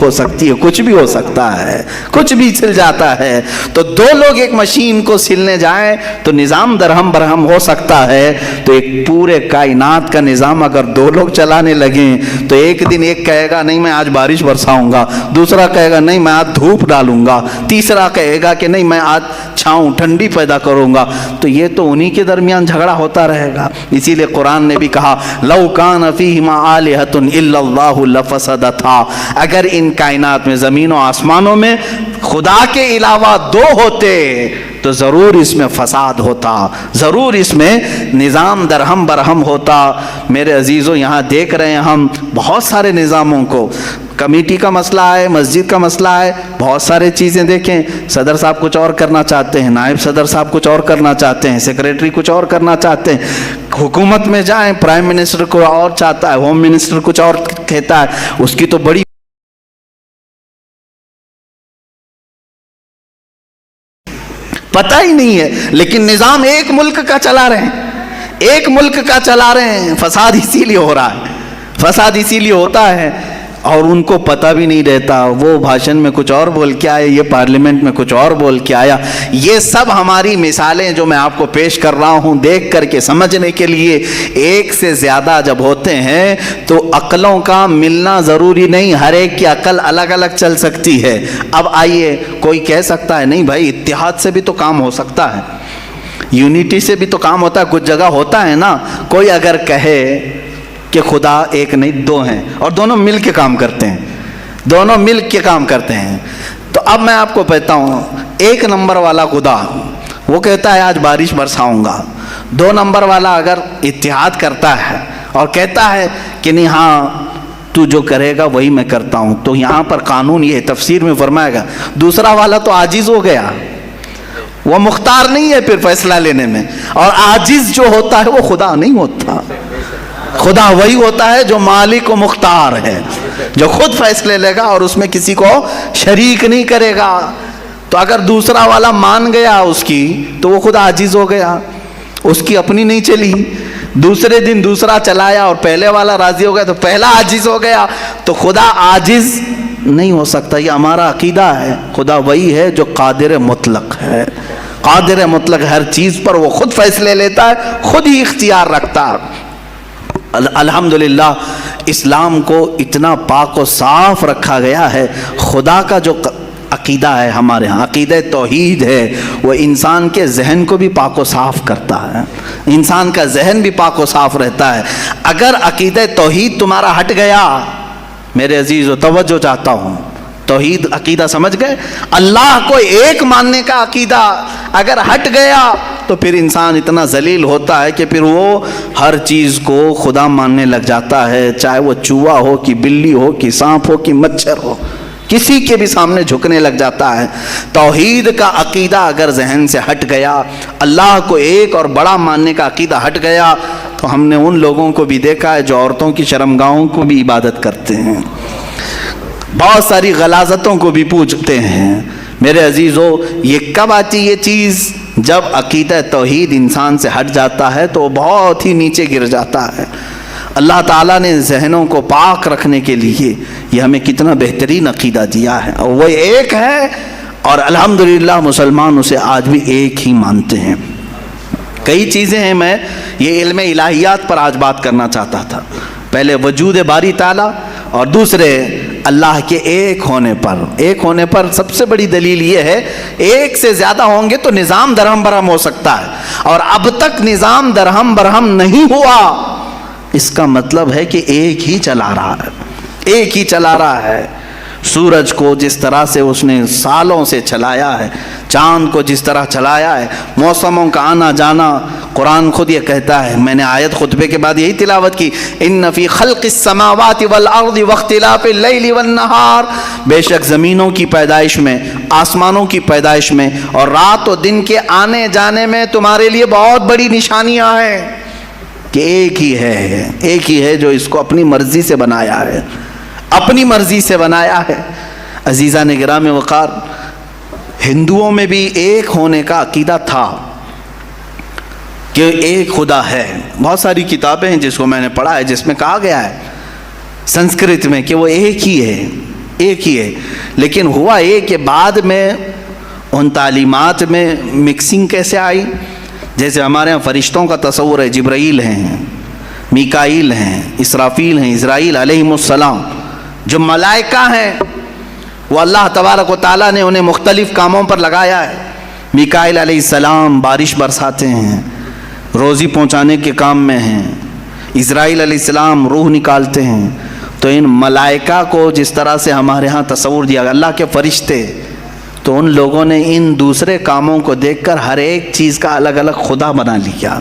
ہو سکتی ہے، کچھ بھی ہو سکتا ہے، کچھ بھی سل جاتا ہے۔ تو دو لوگ ایک مشین کو سلنے جائیں تو نظام درہم برہم ہو سکتا ہے، تو ایک پورے کائنات کا نظام اگر دو لوگ چلانے لگیں تو ایک دن ایک کہے گا نہیں میں آج بارش برساؤں گا، دوسرا کہے گا نہیں میں آج دھوپ ڈالوں گا، تیسرا کہے گا کہ نہیں میں آج چھاؤں ٹھنڈی پیدا کروں گا، تو یہ تو انہی کے درمیان جھگڑا ہوتا رہے گا۔ اسی لیے قرآن نے بھی کہا لو کان فیہما آلہۃ الا اللہ لفسدتا، اگر ان کائنات میں، زمین و آسمانوں میں خدا کے علاوہ دو ہوتے تو ضرور اس میں فساد ہوتا، ضرور اس میں نظام درہم برہم ہوتا۔ میرے عزیزو، یہاں دیکھ رہے ہیں ہم بہت سارے نظاموں کو، کمیٹی کا مسئلہ ہے، مسجد کا مسئلہ ہے، بہت سارے چیزیں دیکھیں، صدر صاحب کچھ اور کرنا چاہتے ہیں، نائب صدر صاحب کچھ اور کرنا چاہتے ہیں، سیکریٹری کچھ اور کرنا چاہتے ہیں، حکومت میں جائیں پرائم منسٹر کو اور چاہتا ہے، ہوم منسٹر کچھ اور کہتا ہے، اس کی تو بڑی پتہ ہی نہیں ہے، لیکن نظام ایک ملک کا چلا رہے ہیں، ایک ملک کا چلا رہے ہیں۔ فساد اسی لیے ہو رہا ہے، فساد اسی لیے ہوتا ہے، اور ان کو پتہ بھی نہیں رہتا، وہ بھاشن میں کچھ اور بول کے آئے، یہ پارلیمنٹ میں کچھ اور بول کے آیا۔ یہ سب ہماری مثالیں جو میں آپ کو پیش کر رہا ہوں، دیکھ کر کے سمجھنے کے لیے۔ ایک سے زیادہ جب ہوتے ہیں تو عقلوں کا ملنا ضروری نہیں، ہر ایک کی عقل الگ الگ چل سکتی ہے۔ اب آئیے، کوئی کہہ سکتا ہے نہیں بھائی اتحاد سے بھی تو کام ہو سکتا ہے، یونٹی سے بھی تو کام ہوتا ہے، کچھ جگہ ہوتا ہے نا۔ کوئی اگر کہے کہ خدا ایک نہیں دو ہیں اور دونوں مل کے کام کرتے ہیں، دونوں مل کے کام کرتے ہیں، تو اب میں آپ کو کہتا ہوں، ایک نمبر والا خدا وہ کہتا ہے آج بارش برساؤں گا، دو نمبر والا اگر اتحاد کرتا ہے اور کہتا ہے کہ نہیں ہاں تو جو کرے گا وہی میں کرتا ہوں، تو یہاں پر قانون یہ تفسیر میں فرمائے گا دوسرا والا تو عاجز ہو گیا، وہ مختار نہیں ہے پھر فیصلہ لینے میں، اور عاجز جو ہوتا ہے وہ خدا نہیں ہوتا، خدا وہی ہوتا ہے جو مالک و مختار ہے، جو خود فیصلے لے گا اور اس میں کسی کو شریک نہیں کرے گا۔ تو اگر دوسرا والا مان گیا اس کی تو وہ خود عاجز ہو گیا، اس کی اپنی نہیں چلی، دوسرے دن دوسرا چلایا اور پہلے والا راضی ہو گیا تو پہلا عاجز ہو گیا، تو خدا عاجز نہیں ہو سکتا۔ یہ ہمارا عقیدہ ہے، خدا وہی ہے جو قادر مطلق ہے، قادر مطلق، ہر چیز پر وہ خود فیصلے لیتا ہے، خود ہی اختیار رکھتا ہے۔ الحمدللہ اسلام کو اتنا پاک و صاف رکھا گیا ہے۔ خدا کا جو عقیدہ ہے ہمارے ہاں، عقیدہ توحید ہے، وہ انسان کے ذہن کو بھی پاک و صاف کرتا ہے، انسان کا ذہن بھی پاک و صاف رہتا ہے۔ اگر عقیدہ توحید تمہارا ہٹ گیا، میرے عزیزو توجہ چاہتا ہوں، توحید عقیدہ سمجھ گئے، اللہ کو ایک ماننے کا عقیدہ اگر ہٹ گیا تو پھر انسان اتنا ذلیل ہوتا ہے کہ پھر وہ ہر چیز کو خدا ماننے لگ جاتا ہے، چاہے وہ چوہا ہو کہ بلی ہو کہ سانپ ہو کہ مچھر ہو، کسی کے بھی سامنے جھکنے لگ جاتا ہے۔ توحید کا عقیدہ اگر ذہن سے ہٹ گیا، اللہ کو ایک اور بڑا ماننے کا عقیدہ ہٹ گیا، تو ہم نے ان لوگوں کو بھی دیکھا ہے جو عورتوں کی شرمگاہوں کو بھی عبادت کرتے ہیں، بہت ساری غلاظتوں کو بھی پوجتے ہیں۔ میرے عزیزو، یہ کب آتی یہ چیز؟ جب عقیدہ توحید انسان سے ہٹ جاتا ہے تو وہ بہت ہی نیچے گر جاتا ہے۔ اللہ تعالیٰ نے ذہنوں کو پاک رکھنے کے لیے یہ ہمیں کتنا بہترین عقیدہ دیا ہے، اور وہ ایک ہے، اور الحمدللہ مسلمان اسے آج بھی ایک ہی مانتے ہیں۔ کئی چیزیں ہیں، میں یہ علم الہیات پر آج بات کرنا چاہتا تھا، پہلے وجود باری تعالیٰ اور دوسرے اللہ کے ایک ہونے پر۔ ایک ہونے پر سب سے بڑی دلیل یہ ہے، ایک سے زیادہ ہوں گے تو نظام درہم برہم ہو سکتا ہے، اور اب تک نظام درہم برہم نہیں ہوا، اس کا مطلب ہے کہ ایک ہی چلا رہا ہے، ایک ہی چلا رہا ہے۔ سورج کو جس طرح سے اس نے سالوں سے چلایا ہے، چاند کو جس طرح چلایا ہے، موسموں کا آنا جانا، قرآن خود یہ کہتا ہے، میں نے آیت خطبے کے بعد یہی تلاوت کی، ان فی خلق السماوات والارض واختلاف اللیل والنہار، بے شک زمینوں کی پیدائش میں، آسمانوں کی پیدائش میں اور رات و دن کے آنے جانے میں تمہارے لیے بہت بڑی نشانیاں ہیں، کہ ایک ہی ہے جو اس کو اپنی مرضی سے بنایا ہے، اپنی مرضی سے بنایا ہے۔ عزیزان گرامی وقار، ہندوؤں میں بھی ایک ہونے کا عقیدہ تھا کہ ایک خدا ہے۔ بہت ساری کتابیں ہیں جس کو میں نے پڑھا ہے، جس میں کہا گیا ہے سنسکرت میں کہ وہ ایک ہی ہے، لیکن ہوا یہ کہ بعد میں ان تعلیمات میں مکسنگ کیسے آئی؟ جیسے ہمارے ہاں فرشتوں کا تصور ہے، جبرائیل ہیں، میکائیل ہیں، اسرافیل ہیں، اسرائیل علیہم السلام، جو ملائکہ ہیں وہ اللہ تبارک و تعالیٰ نے انہیں مختلف کاموں پر لگایا ہے۔ میکائیل علیہ السلام بارش برساتے ہیں، روزی پہنچانے کے کام میں ہیں، اسرائیل علیہ السلام روح نکالتے ہیں۔ تو ان ملائکہ کو جس طرح سے ہمارے ہاں تصور دیا گیا اللہ کے فرشتے، تو ان لوگوں نے ان دوسرے کاموں کو دیکھ کر ہر ایک چیز کا الگ الگ خدا بنا لیا۔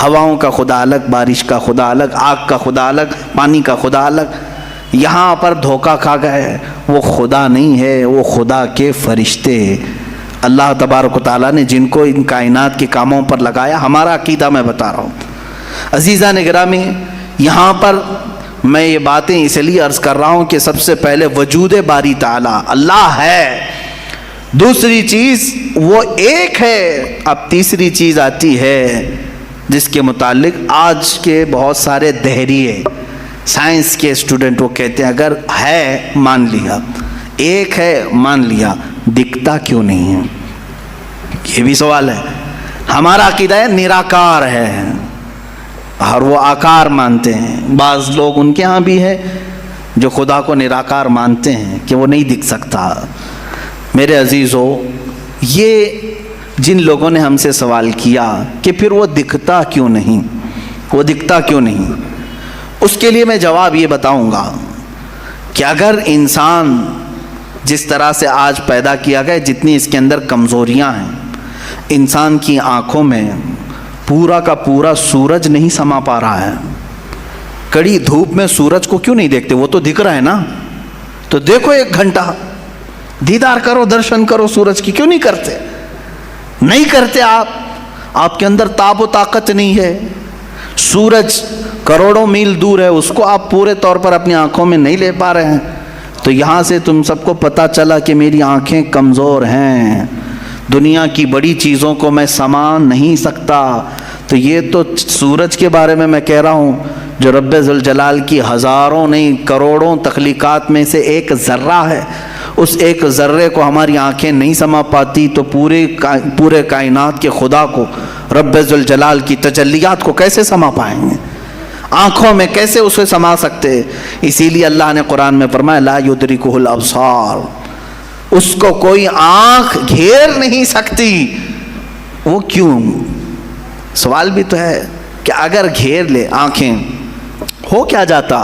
ہواؤں کا خدا الگ، بارش کا خدا الگ، آگ کا خدا الگ، پانی کا خدا الگ۔ یہاں پر دھوکہ کھا گئے، وہ خدا نہیں ہے، وہ خدا کے فرشتے۔ اللہ تبارک و تعالیٰ نے جن کو ان کائنات کے کاموں پر لگایا، ہمارا عقیدہ میں بتا رہا ہوں۔ عزیزان گرامی، یہاں پر میں یہ باتیں اس لیے عرض کر رہا ہوں کہ سب سے پہلے وجود باری تعالیٰ اللہ ہے، دوسری چیز وہ ایک ہے۔ اب تیسری چیز آتی ہے جس کے متعلق آج کے بہت سارے دہریے سائنس کے اسٹوڈنٹ وہ کہتے ہیں اگر ہے مان لیا، ایک ہے مان لیا، دکھتا کیوں نہیں ہے؟ یہ بھی سوال ہے۔ ہمارا عقیدہ ہے نراکار ہے، اور وہ آکار مانتے ہیں۔ بعض لوگ ان کے ہاں بھی ہے جو خدا کو نراکار مانتے ہیں کہ وہ نہیں دکھ سکتا۔ میرے عزیزو، یہ جن لوگوں نے ہم سے سوال کیا کہ پھر وہ دکھتا کیوں نہیں، وہ دکھتا کیوں نہیں، اس کے لیے میں جواب یہ بتاؤں گا کہ اگر انسان جس طرح سے آج پیدا کیا گیا، جتنی اس کے اندر کمزوریاں ہیں، انسان کی آنکھوں میں پورا کا پورا سورج نہیں سما پا رہا ہے۔ کڑی دھوپ میں سورج کو کیوں نہیں دیکھتے؟ وہ تو دکھ رہا ہے نا، تو دیکھو 1 گھنٹہ دیدار کرو، درشن کرو سورج کی۔ کیوں نہیں کرتے؟ نہیں کرتے آپ کے اندر تاب و طاقت نہیں ہے۔ سورج کروڑوں میل دور ہے، اس کو آپ پورے طور پر اپنی آنکھوں میں نہیں لے پا رہے ہیں۔ تو یہاں سے تم سب کو پتہ چلا کہ میری آنکھیں کمزور ہیں، دنیا کی بڑی چیزوں کو میں سما نہیں سکتا۔ تو یہ تو سورج کے بارے میں کہہ رہا ہوں جو رب ذوالجلال کی ہزاروں نہیں کروڑوں تخلیقات میں سے ایک ذرہ ہے، اس ایک ذرے کو ہماری آنکھیں نہیں سما پاتی، تو پورے کائنات کے خدا کو، رب ذوالجلال کی تجلیات کو کیسے سما پائیں گے؟ آنکھوں میں کیسے اسے سما سکتے؟ اسی لیے اللہ نے قرآن میں فرمایا لا یدرکہ الابصار، اس کو کوئی آنکھ گھیر نہیں سکتی۔ وہ کیوں؟ سوال بھی تو ہے کہ اگر گھیر لے آنکھیں، ہو کیا جاتا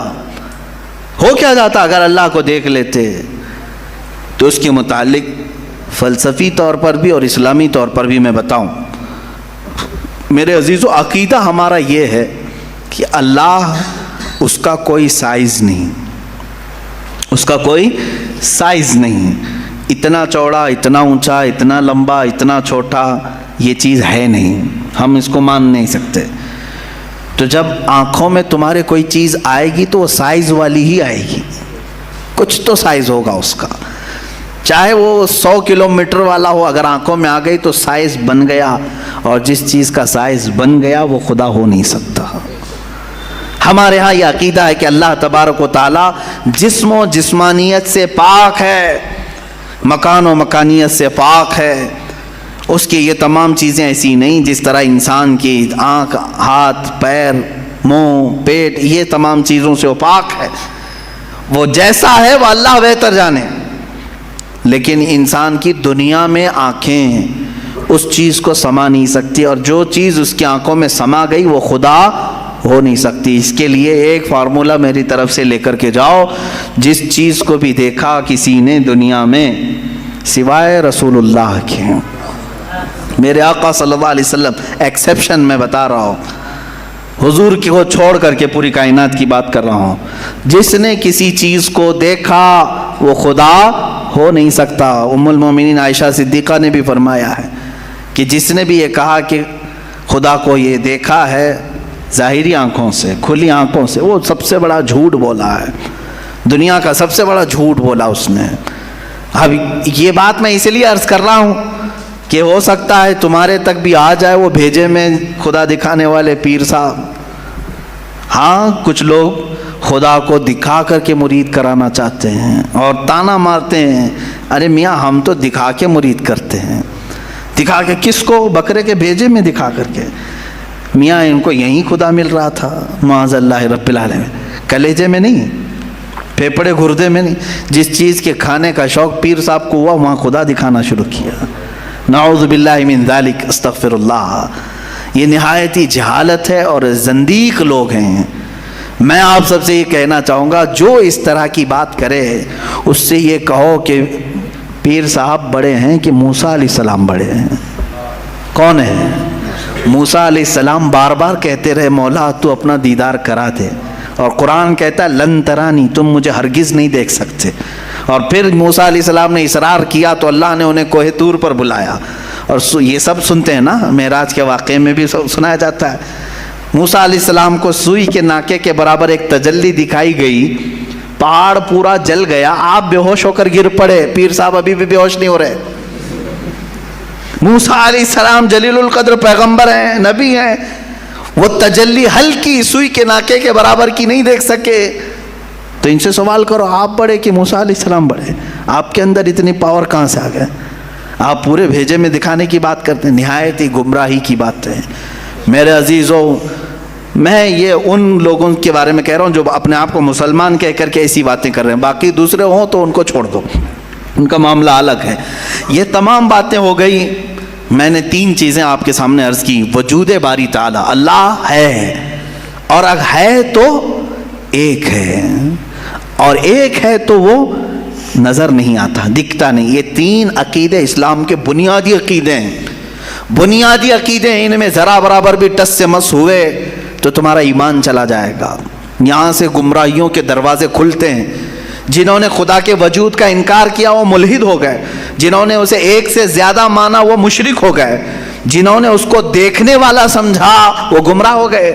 اگر اللہ کو دیکھ لیتے؟ تو اس کے متعلق فلسفی طور پر بھی اور اسلامی طور پر بھی میں بتاؤں۔ میرے عزیزو، عقیدہ ہمارا یہ ہے کہ اللہ، اس کا کوئی سائز نہیں، اس کا کوئی سائز نہیں، اتنا چوڑا، اتنا اونچا، اتنا لمبا، اتنا چھوٹا، یہ چیز ہے نہیں، ہم اس کو مان نہیں سکتے۔ تو جب آنکھوں میں تمہارے کوئی چیز آئے گی تو وہ سائز والی ہی آئے گی، کچھ تو سائز ہوگا اس کا، چاہے وہ 100 کلومیٹر والا ہو، اگر آنکھوں میں آ گئی تو سائز بن گیا، اور جس چیز کا سائز بن گیا وہ خدا ہو نہیں سکتا۔ ہمارے ہاں یہ عقیدہ ہے کہ اللہ تبارک و تعالیٰ جسم و جسمانیت سے پاک ہے، مکان و مکانیت سے پاک ہے، اس کی یہ تمام چیزیں ایسی نہیں جس طرح انسان کی آنکھ، ہاتھ، پیر، منہ، پیٹ، یہ تمام چیزوں سے وہ پاک ہے۔ وہ جیسا ہے وہ اللہ بہتر جانے، لیکن انسان کی دنیا میں آنکھیں اس چیز کو سما نہیں سکتی، اور جو چیز اس کی آنکھوں میں سما گئی وہ خدا ہو نہیں سکتی۔ اس کے لیے ایک فارمولہ میری طرف سے لے کر کے جاؤ، جس چیز کو بھی دیکھا کسی نے دنیا میں سوائے رسول اللہ کے، میرے آقا صلی اللہ علیہ وسلم ایکسیپشن میں بتا رہا ہوں، حضور کو چھوڑ کر کے پوری کائنات کی بات کر رہا ہوں، جس نے کسی چیز کو دیکھا وہ خدا ہو نہیں سکتا۔ ام المومنین عائشہ صدیقہ نے بھی فرمایا ہے کہ جس نے بھی یہ کہا کہ خدا کو یہ دیکھا ہے ظاہری آنکھوں سے، کھلی آنکھوں سے، وہ سب سے بڑا جھوٹ بولا ہے، دنیا کا سب سے بڑا جھوٹ بولا اس نے۔ اب یہ بات میں اس لیے عرض کر رہا ہوں کہ ہو سکتا ہے تمہارے تک بھی آ جائے وہ بھیجے میں خدا دکھانے والے پیر صاحب۔ ہاں، کچھ لوگ خدا کو دکھا کر کے مرید کرانا چاہتے ہیں اور تانا مارتے ہیں، ارے میاں ہم تو دکھا کے مرید کرتے ہیں۔ دکھا کے کس کو؟ بکرے کے بھیجے میں دکھا کر کے۔ میاں ان کو یہیں خدا مل رہا تھا، معاذ اللہ رب العالمین، کلیجے میں نہیں، پھیپڑے گردے میں نہیں۔ جس چیز کے کھانے کا شوق پیر صاحب کو ہوا وہاں خدا دکھانا شروع کیا۔ نعوذ باللہ من ذالک، استغفر اللہ۔ یہ نہایت ہی جہالت ہے اور زندیق لوگ ہیں۔ میں آپ سب سے یہ کہنا چاہوں گا، جو اس طرح کی بات کرے اس سے یہ کہو کہ پیر صاحب بڑے ہیں کہ موسیٰ علیہ السلام بڑے ہیں؟ کون ہے؟ موسیٰ علیہ السلام بار بار کہتے رہے مولا تو اپنا دیدار کرا دے، اور قرآن کہتا ہے لن ترانی، تم مجھے ہرگز نہیں دیکھ سکتے. اور پھر موسیٰ علیہ السلام نے اصرار کیا تو اللہ نے انہیں کوہ طور پر بلایا. اور یہ سب سنتے ہیں نا، معراج کے واقعے میں بھی سنایا جاتا ہے. موسیٰ علیہ السلام کو سوئی کے ناکے کے برابر ایک تجلی دکھائی گئی، پہاڑ پورا جل گیا، آپ بے ہوش ہو کر گر پڑے. پیر صاحب ابھی بھی بے ہوش نہیں ہو رہے. موسیٰ علیہ السلام جلیل القدر پیغمبر ہیں، نبی ہیں، وہ تجلی ہلکی سوئی کے ناکے کے برابر کی نہیں دیکھ سکے. تو ان سے سوال کرو، آپ بڑے کہ موسیٰ علیہ السلام بڑے؟ آپ کے اندر اتنی پاور کہاں سے آ گئے؟ آپ پورے بھیجے میں دکھانے کی بات کرتے ہیں، نہایت ہی گمراہی کی بات ہے. میرے عزیزوں، میں یہ ان لوگوں کے بارے میں کہہ رہا ہوں جو اپنے آپ کو مسلمان کہہ کر کے ایسی باتیں کر رہے ہیں. باقی دوسرے ہوں تو ان کو چھوڑ دو، ان کا معاملہ الگ ہے. یہ تمام باتیں ہو گئی. میں نے 3 چیزیں آپ کے سامنے عرض کی. وجود باری تعالیٰ، اللہ ہے، اور اگر ہے تو ایک ہے، اور ایک ہے تو وہ نظر نہیں آتا، دکھتا نہیں. یہ 3 عقیدے اسلام کے بنیادی عقیدے ہیں. بنیادی عقیدے ہیں، ان میں ذرا برابر بھی ٹس سے مس ہوئے تو تمہارا ایمان چلا جائے گا. یہاں سے گمراہیوں کے دروازے کھلتے ہیں. جنہوں نے خدا کے وجود کا انکار کیا وہ ملحد ہو گئے، جنہوں نے اسے ایک سے زیادہ مانا وہ مشرک ہو گئے، جنہوں نے اس کو دیکھنے والا سمجھا وہ گمراہ ہو گئے.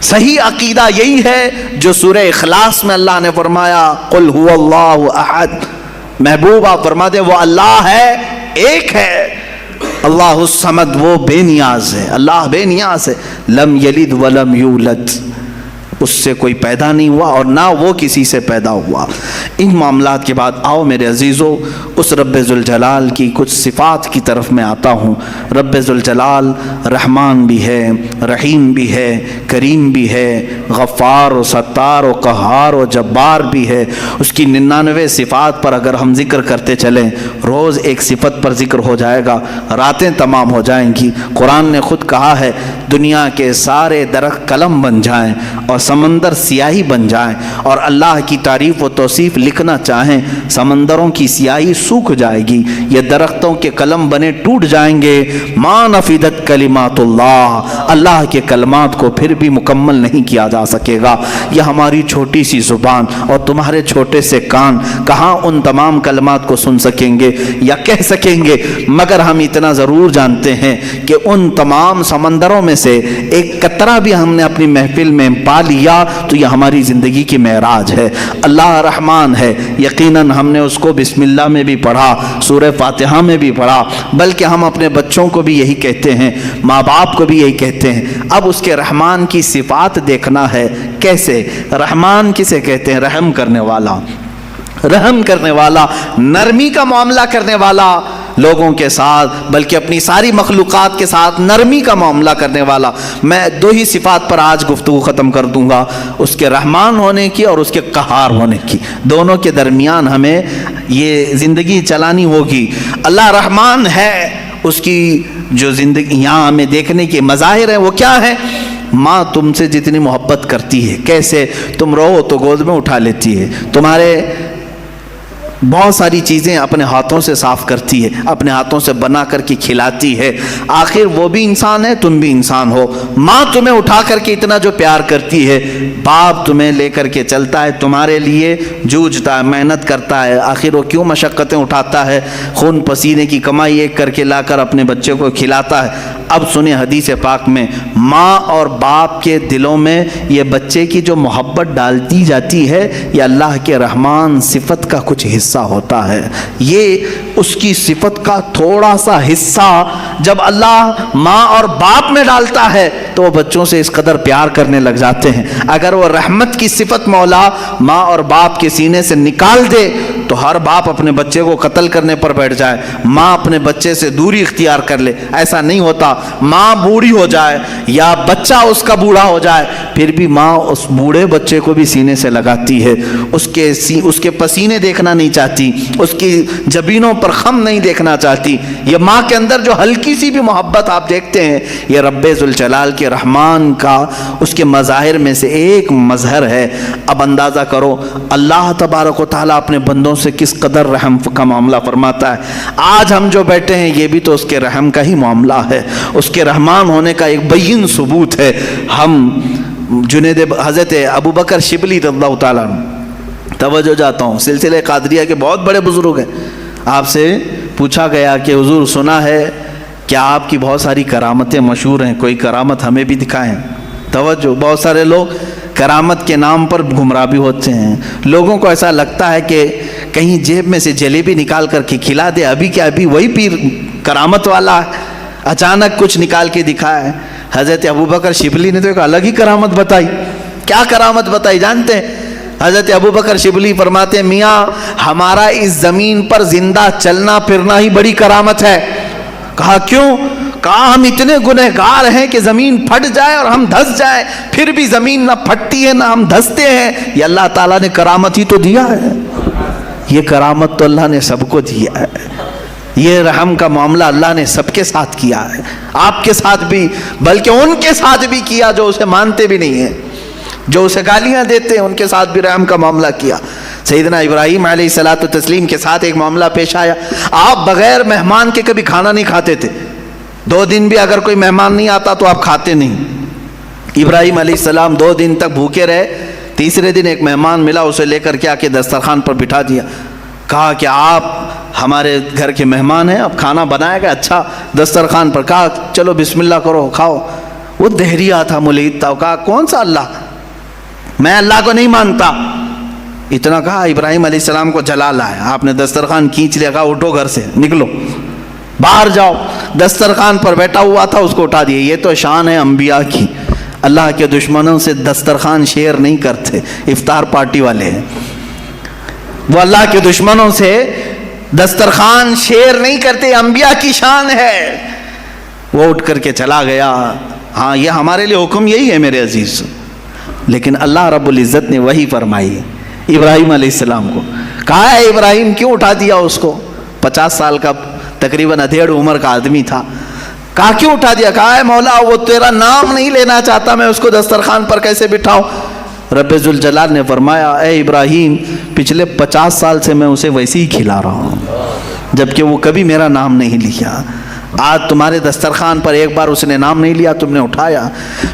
صحیح عقیدہ یہی ہے جو سورہ اخلاص میں اللہ نے فرمایا قل هو اللہ احد. محبوب آپ فرما دیں وہ اللہ ہے، ایک ہے. اللہ الصمد، وہ بے نیاز ہے، اللہ بے نیاز ہے. لم یلد ولم یولد، اس سے کوئی پیدا نہیں ہوا اور نہ وہ کسی سے پیدا ہوا. ان معاملات کے بعد آؤ میرے عزیزو اس رب ذوالجلال کی کچھ صفات کی طرف میں آتا ہوں. رب ذوالجلال رحمان بھی ہے، رحیم بھی ہے، کریم بھی ہے، غفار و ستار و قہار و جبار بھی ہے. اس کی 99 صفات پر اگر ہم ذکر کرتے چلیں، روز ایک صفت پر ذکر ہو جائے گا، راتیں تمام ہو جائیں گی. قرآن نے خود کہا ہے دنیا کے سارے درخت قلم بن جائیں اور سمندر سیاہی بن جائیں اور اللہ کی تعریف و توصیف لکھنا چاہیں، سمندروں کی سیاہی سوکھ جائے گی، یہ درختوں کے قلم بنے ٹوٹ جائیں گے. ما نفدت کلمات اللہ، اللہ کے کلمات کو پھر بھی مکمل نہیں کیا جا سکے گا. یہ ہماری چھوٹی سی زبان اور تمہارے چھوٹے سے کان کہاں ان تمام کلمات کو سن سکیں گے یا کہہ سکیں گے. مگر ہم اتنا ضرور جانتے ہیں کہ ان تمام سمندروں میں سے ایک قطرہ بھی ہم نے اپنی محفل میں پا لیا تو یہ ہماری زندگی کی معراج ہے. اللہ رحمان ہے، یقیناً ہم نے اس کو بسم اللہ میں بھی پڑھا، سورہ فاتحہ میں بھی پڑھا، بلکہ ہم اپنے بچوں کو بھی یہی کہتے ہیں، ماں باپ کو بھی یہی کہتے ہیں. اب اس کے رحمان کی صفات دیکھنا ہے. کیسے رحمان کسے کہتے ہیں؟ رحم کرنے والا، رحم کرنے والا، نرمی کا معاملہ کرنے والا لوگوں کے ساتھ، بلکہ اپنی ساری مخلوقات کے ساتھ نرمی کا معاملہ کرنے والا. میں 2 ہی صفات پر آج گفتگو ختم کر دوں گا، اس کے رحمان ہونے کی اور اس کے قہار ہونے کی. دونوں کے درمیان ہمیں یہ زندگی چلانی ہوگی. اللہ رحمان ہے، اس کی جو زندگی یہاں ہمیں دیکھنے کے مظاہر ہیں وہ کیا ہے؟ ماں تم سے جتنی محبت کرتی ہے، کیسے تم رو تو گود میں اٹھا لیتی ہے، تمہارے بہت ساری چیزیں اپنے ہاتھوں سے صاف کرتی ہے، اپنے ہاتھوں سے بنا کر کے کھلاتی ہے. آخر وہ بھی انسان ہے، تم بھی انسان ہو. ماں تمہیں اٹھا کر کے اتنا جو پیار کرتی ہے، باپ تمہیں لے کر کے چلتا ہے، تمہارے لیے جوجھتا ہے، محنت کرتا ہے. آخر وہ کیوں مشقتیں اٹھاتا ہے؟ خون پسینے کی کمائی ایک کر کے لا کر اپنے بچے کو کھلاتا ہے. اب سنیں حدیث پاک میں ماں اور باپ کے دلوں میں یہ بچے کی جو محبت ڈالتی جاتی ہے، یہ اللہ کے رحمان صفت کا کچھ حصہ ہوتا ہے. یہ اس کی صفت کا تھوڑا سا حصہ جب اللہ ماں اور باپ میں ڈالتا ہے تو وہ بچوں سے اس قدر پیار کرنے لگ جاتے ہیں. اگر وہ رحمت کی صفت مولا ماں اور باپ کے سینے سے نکال دے تو ہر باپ اپنے بچے کو قتل کرنے پر بیٹھ جائے، ماں اپنے بچے سے دوری اختیار کر لے. ایسا نہیں ہوتا. ماں بوڑھی ہو جائے یا بچہ اس کا بوڑھا ہو جائے، پھر بھی ماں اس بوڑھے بچے کو بھی سینے سے لگاتی ہے، اس کے پسینے دیکھنا نہیں چاہتی، اس کی جبینوں پر خم نہیں دیکھنا چاہتی. یہ ماں کے اندر جو ہلکی سی بھی محبت آپ دیکھتے ہیں، یہ رب ذوالجلال کے رحمان کا اس کے مظاہر میں سے ایک مظہر ہے. اب اندازہ کرو اللہ تبارک و تعالیٰ اپنے بندوں سے کس قدر رحم کا معاملہ فرماتا ہے. آج ہم جو بیٹھے ہیں یہ بھی تو اس کے رحم کا ہی معاملہ ہے، اس کے رحمان ہونے کا ایک بین ثبوت ہے. ہم حضرت ابو بکر شبلی رضی اللہ تعالیٰ عنہ، توجہ جاتا ہوں، سلسلہ قادریہ کے بہت بڑے بزرگ ہیں. آپ سے پوچھا گیا کہ حضور سنا ہے کہ آپ کی بہت ساری کرامتیں مشہور ہیں، کوئی کرامت ہمیں بھی دکھائیں. توجہ، بہت سارے لوگ کرامت کے نام پر گمراہ بھی ہوتے ہیں. لوگوں کو ایسا لگتا ہے کہ کہیں جیب میں سے جلیبی نکال کر کے کھلا دے، ابھی کیا ابھی وہی پیر کرامت والا ہے، اچانک کچھ نکال کے دکھایا ہے. حضرت ابوبکر شبلی نے تو ایک الگ ہی کرامت بتائی. کیا کرامت بتائی جانتے ہیں؟ حضرت ابوبکر شبلی فرماتے ہیں میاں ہمارا اس زمین پر زندہ چلنا پھرنا ہی بڑی کرامت ہے. کہا کیوں؟ کہا ہم اتنے گنہگار ہیں کہ زمین پھٹ جائے اور ہم دھس جائے، پھر بھی زمین نہ پھٹتی ہے نہ ہم دھستے ہیں. یہ اللہ تعالیٰ نے کرامت ہی تو دیا ہے. یہ کرامت تو اللہ نے سب کو دیا ہے. یہ رحم کا معاملہ اللہ نے سب کے ساتھ کیا ہے، آپ کے ساتھ بھی، بلکہ ان کے ساتھ بھی کیا جو اسے مانتے بھی نہیں ہیں، جو اسے گالیاں دیتے ہیں، ان کے ساتھ بھی رحم کا معاملہ کیا. سیدنا ابراہیم علیہ الصلوۃ والتسلیم کے ساتھ ایک معاملہ پیش آیا. آپ بغیر مہمان کے کبھی کھانا نہیں کھاتے تھے، 2 دن بھی اگر کوئی مہمان نہیں آتا تو آپ کھاتے نہیں. ابراہیم علیہ السلام 2 دن تک بھوکے رہے. تیسرے دن ایک مہمان ملا، اسے لے کر کے آ کے دسترخوان پر بٹھا دیا. کہا کہ آپ ہمارے گھر کے مہمان ہیں، اب کھانا بنایا گیا اچھا دسترخوان پر. کہا چلو بسم اللہ کرو کھاؤ. وہ دہریہ تھا، ملحد تھا. کہا کون سا اللہ؟ میں اللہ کو نہیں مانتا. اتنا کہا ابراہیم علیہ السلام کو جلا لایا. آپ نے دسترخوان کھینچ لیا. کہا اٹھو گھر سے، نکلو باہر جاؤ. دسترخوان پر بیٹھا ہوا تھا، اس کو اٹھا دیا. یہ تو شان ہے انبیاء کی. اللہ کے دشمنوں سے دسترخوان شیئر نہیں کرتے، افطار پارٹی والے ہیں. وہ اللہ کے دشمنوں سے دسترخوان شیئر نہیں کرتے، انبیاء کی شان ہے. وہ اٹھ کر کے چلا گیا. ہاں یہ ہمارے لیے حکم یہی ہے میرے عزیز. لیکن اللہ رب العزت نے وہی فرمائی ابراہیم علیہ السلام کو. کہا ہے ابراہیم کیوں اٹھا دیا اس کو؟ 50 سال کا تقریباً ادھیڑ عمر کا آدمی تھا. کہا کیوں اٹھا دیا؟ کہا ہے مولا وہ تیرا نام نہیں لینا چاہتا، میں اس کو دسترخوان پر کیسے بٹھاؤں؟ رب ذوالجلال نے فرمایا اے ابراہیم پچھلے 50 سال سے میں اسے ویسے ہی کھلا رہا ہوں، جبکہ وہ کبھی میرا نام نہیں لیا. آج تمہارے دسترخوان پر ایک بار اس نے نام نہیں لیا، تم نے اٹھایا.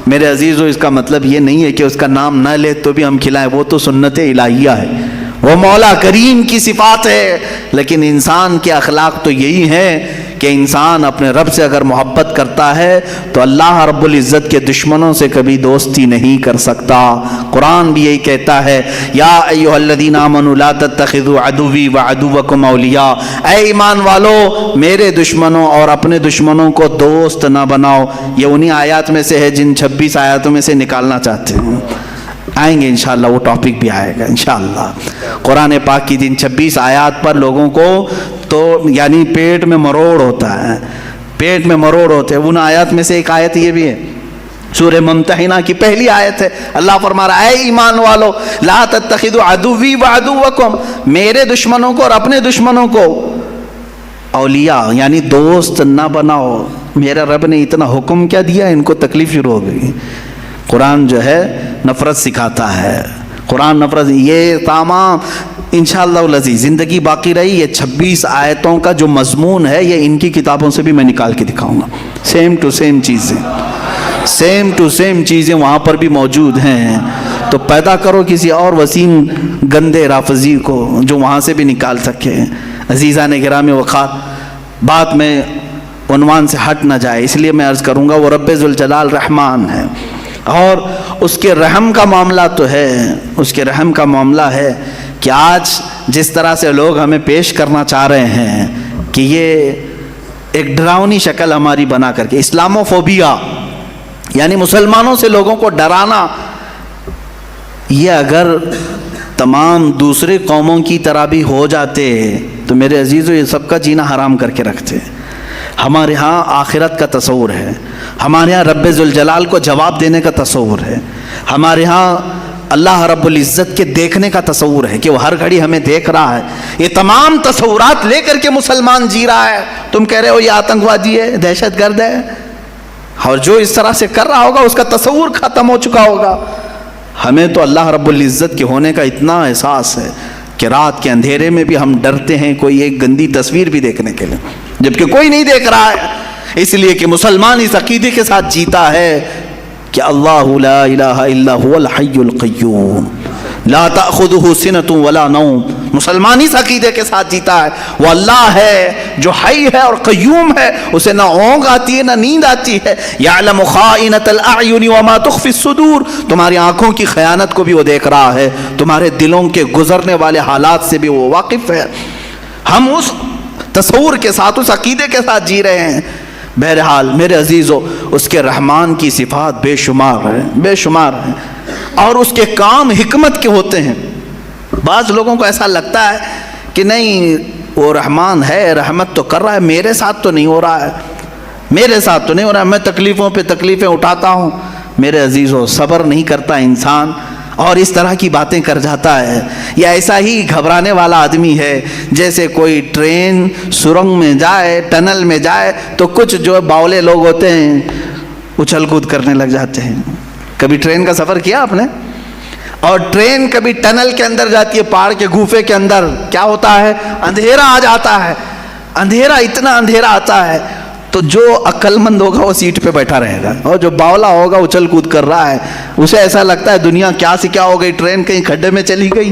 میرے عزیزو اس کا مطلب یہ نہیں ہے کہ اس کا نام نہ لے تو بھی ہم کھلائیں، وہ تو سنت الہیہ ہے، وہ مولا کریم کی صفات ہے. لیکن انسان کے اخلاق تو یہی ہے کہ انسان اپنے رب سے اگر محبت کرتا ہے تو اللہ رب العزت کے دشمنوں سے کبھی دوستی نہیں کر سکتا. قرآن بھی یہی کہتا ہے یا ایھا الذین آمنوا لا تتخذوا عدوی وعدوکم اولیاء، اے ایمان والو میرے دشمنوں اور اپنے دشمنوں کو دوست نہ بناؤ. یہ انہی آیات میں سے ہے جن 26 آیاتوں میں سے نکالنا چاہتے ہیں. آئیں گے انشاءاللہ، وہ ٹاپک بھی آئے گا انشاءاللہ. قرآن پاک کی جن 26 آیات پر لوگوں کو تو یعنی پیٹ میں مروڑ ہوتا ہے، پیٹ میں مروڑ ہوتے ہیں. ان آیات میں سے ایک آیت یہ بھی ہے، سورہ ممتحنہ کی پہلی آیت ہے. اللہ فرما رہا ہے اے ایمان والو لا تتخذوا عدوی وعدوکم، میرے دشمنوں کو اور اپنے دشمنوں کو اولیاء یعنی دوست نہ بناؤ. میرا رب نے اتنا حکم کیا دیا، ان کو تکلیف شروع ہو گئی. قرآن جو ہے نفرت سکھاتا ہے، قرآن نفرت. یہ تمام انشاءاللہ العزیز زندگی باقی رہی یہ 26 آیتوں کا جو مضمون ہے یہ ان کی کتابوں سے بھی میں نکال کے دکھاؤں گا. سیم ٹو سیم چیزیں، سیم ٹو سیم چیزیں وہاں پر بھی موجود ہیں. تو پیدا کرو کسی اور وسیم گندے رافضی کو جو وہاں سے بھی نکال سکے. عزیزان گرامی وقار، بات میں عنوان سے ہٹ نہ جائے اس لیے میں عرض کروں گا وہ رب ذوالجلال رحمان ہے، اور اس کے رحم کا معاملہ تو ہے، اس کے رحم کا معاملہ ہے کہ آج جس طرح سے لوگ ہمیں پیش کرنا چاہ رہے ہیں کہ یہ ایک ڈراؤنی شکل ہماری بنا کر کے اسلاموفوبیا یعنی مسلمانوں سے لوگوں کو ڈرانا، یہ اگر تمام دوسرے قوموں کی طرح بھی ہو جاتے تو میرے عزیزو یہ سب کا جینا حرام کر کے رکھتے. ہمارے ہاں آخرت کا تصور ہے، ہمارے ہاں رب ذوالجلال کو جواب دینے کا تصور ہے، ہمارے ہاں اللہ رب العزت کے دیکھنے کا تصور ہے کہ وہ ہر گھڑی ہمیں دیکھ رہا ہے. یہ تمام تصورات لے کر کے مسلمان جی رہا ہے. تم کہہ رہے ہو یہ آتنکوادی ہے، دہشت گرد ہے، اور جو اس طرح سے کر رہا ہوگا اس کا تصور ختم ہو چکا ہوگا. ہمیں تو اللہ رب العزت کے ہونے کا اتنا احساس ہے کہ رات کے اندھیرے میں بھی ہم ڈرتے ہیں کوئی ایک گندی تصویر بھی دیکھنے کے لیے، جبکہ کوئی نہیں دیکھ رہا ہے. اس لیے کہ مسلمان اس عقیدے کے ساتھ جیتا ہے کہ اللہ لا الہ الا هو الحی القیوم لا تأخذہ سنۃ ولا نوم. مسلمان اس عقیدے کے ساتھ جیتا ہے وہ اللہ ہے جو حی ہے اور قیوم ہے, اسے نہ اونگ آتی ہے نہ نیند آتی ہے. یعلم خائنۃ الاعین وما تخفی الصدور, تمہاری آنکھوں کی خیانت کو بھی وہ دیکھ رہا ہے, تمہارے دلوں کے گزرنے والے حالات سے بھی وہ واقف ہے. ہم اس تصور کے ساتھ, اس عقیدے کے ساتھ جی رہے ہیں. بہرحال میرے عزیزو, اس کے رحمان کی صفات بے شمار ہیں, بے شمار ہیں, اور اس کے کام حکمت کے ہوتے ہیں. بعض لوگوں کو ایسا لگتا ہے کہ نہیں وہ رحمان ہے, رحمت تو کر رہا ہے, میرے ساتھ تو نہیں ہو رہا ہے, میرے ساتھ تو نہیں ہو رہا ہے, میں تکلیفوں پہ تکلیفیں اٹھاتا ہوں. میرے عزیزو, صبر نہیں کرتا انسان اور اس طرح کی باتیں کر جاتا ہے. یا ایسا ہی گھبرانے والا آدمی ہے جیسے کوئی ٹرین سرنگ میں جائے, ٹنل میں جائے تو کچھ جو باولے لوگ ہوتے ہیں اچھل کود کرنے لگ جاتے ہیں. کبھی ٹرین کا سفر کیا آپ نے؟ اور ٹرین کبھی ٹنل کے اندر جاتی ہے, پہاڑ کے گوفے کے اندر, کیا ہوتا ہے, اندھیرا آ جاتا ہے, اندھیرا, اتنا اندھیرا آتا ہے. تو جو عقل مند ہوگا وہ سیٹ پہ بیٹھا رہے گا, اور جو باولا ہوگا اچھل کود کر رہا ہے, اسے ایسا لگتا ہے دنیا کیا سے کیا ہو گئی, ٹرین کہیں کھڈے میں چلی گئی.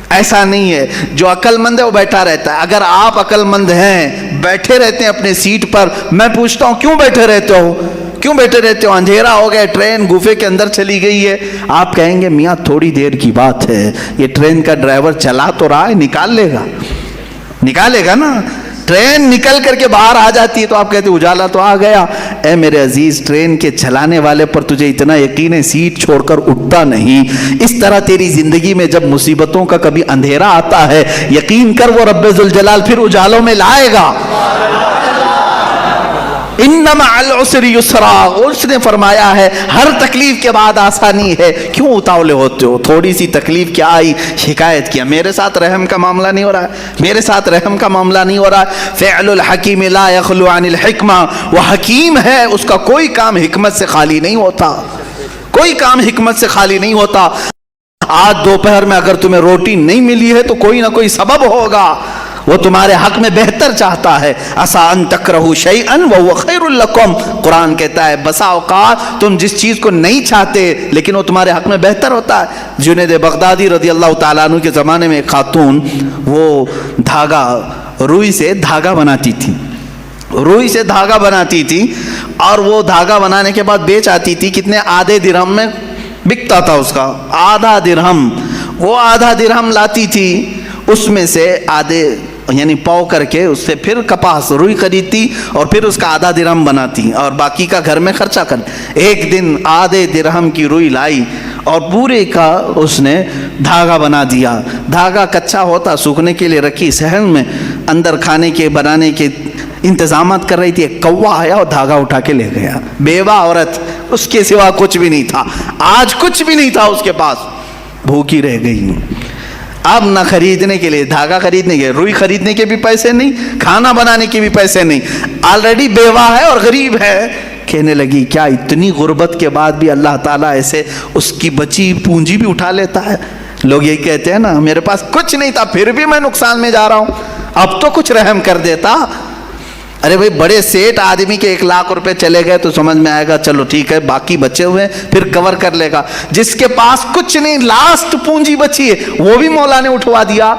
ایسا نہیں ہے, جو عقل مند ہے وہ بیٹھا رہتا ہے. اگر آپ عقل مند ہیں, بیٹھے رہتے ہیں اپنے سیٹ پر, میں پوچھتا ہوں کیوں بیٹھے رہتے ہو, کیوں بیٹھے رہتے ہو؟ اندھیرا ہو گیا, ٹرین گوفے کے اندر چلی گئی ہے. آپ کہیں گے میاں تھوڑی دیر کی بات ہے, یہ ٹرین کا ڈرائیور چلا تو رہا ہے, نکال لے گا, نکالے گا نا. ٹرین نکل کر کے باہر آ جاتی ہے تو آپ کہتے ہیں اجالا تو آ گیا. اے میرے عزیز, ٹرین کے چلانے والے پر تجھے اتنا یقین ہے سیٹ چھوڑ کر اٹھتا نہیں. اس طرح تیری زندگی میں جب مصیبتوں کا کبھی اندھیرا آتا ہے, یقین کر وہ رب ذوالجلال پھر اجالوں میں لائے گا. ان مع العسر یسرا, اس نے فرمایا ہے ہر تکلیف کے بعد آسانی ہے. کیوں اتاولے ہوتے ہو؟ تھوڑی سی تکلیف کیا آئی, شکایت کیا, میرے ساتھ رحم کا معاملہ نہیں ہو رہا ہے, میرے ساتھ رحم کا معاملہ نہیں ہو رہا ہے. فعل الحکیم لا یخلو عن الحکمہ, وہ حکیم ہے, اس کا کوئی کام حکمت سے خالی نہیں ہوتا, کوئی کام حکمت سے خالی نہیں ہوتا. آج دوپہر میں اگر تمہیں روٹی نہیں ملی ہے تو کوئی نہ کوئی سبب ہوگا, وہ تمہارے حق میں بہتر چاہتا ہے. عسیٰ ان تکرہوا شیئا وہو خیر لکم, قرآن کہتا ہے بسا اوقات تم جس چیز کو نہیں چاہتے لیکن وہ تمہارے حق میں بہتر ہوتا ہے. جنید بغدادی رضی اللہ تعالیٰ عنہ کے زمانے میں ایک خاتون, وہ دھاگا, روئی سے دھاگا بناتی تھی, روئی سے دھاگا بناتی تھی, اور وہ دھاگا بنانے کے بعد بیچ آتی تھی. کتنے؟ آدھے درہم میں بکتا تھا اس کا, آدھا درہم. وہ آدھا درہم لاتی تھی, اس میں سے آدھے یعنی پاؤ کر کے اس سے پھر کپاس روئی خریدتی اور پھر اس کا آدھا درہم بناتی اور باقی کا گھر میں خرچہ کر. ایک دن آدھے درہم کی روئی لائی اور پورے کا اس نے دھاگا بنا دیا. دھاگا کچا ہوتا, سوکھنے کے لیے رکھی صحن میں, اندر کھانے کے بنانے کے انتظامات کر رہی تھی. ایک کوا آیا اور دھاگا اٹھا کے لے گیا. بیوہ عورت, اس کے سوا کچھ بھی نہیں تھا, آج کچھ بھی نہیں تھا اس کے پاس, بھوکی رہ گئی. اب نہ خریدنے کے لیے دھاگا خریدنے کے, روئی خریدنے کے بھی پیسے نہیں, کھانا بنانے کے بھی پیسے نہیں, آلریڈی بیوہ ہے اور غریب ہے. کہنے لگی کیا اتنی غربت کے بعد بھی اللہ تعالیٰ ایسے اس کی بچی پونجی بھی اٹھا لیتا ہے. لوگ یہی کہتے ہیں نا, میرے پاس کچھ نہیں تھا پھر بھی میں نقصان میں جا رہا ہوں, اب تو کچھ رحم کر دیتا. ارے بھائی, بڑے سیٹ آدمی کے 1 لاکھ روپے چلے گئے تو سمجھ میں آئے گا چلو ٹھیک ہے, باقی بچے ہوئے پھر کور کر لے گا. جس کے پاس کچھ نہیں, لاسٹ پونجی بچی ہے, وہ بھی مولا نے اٹھوا دیا,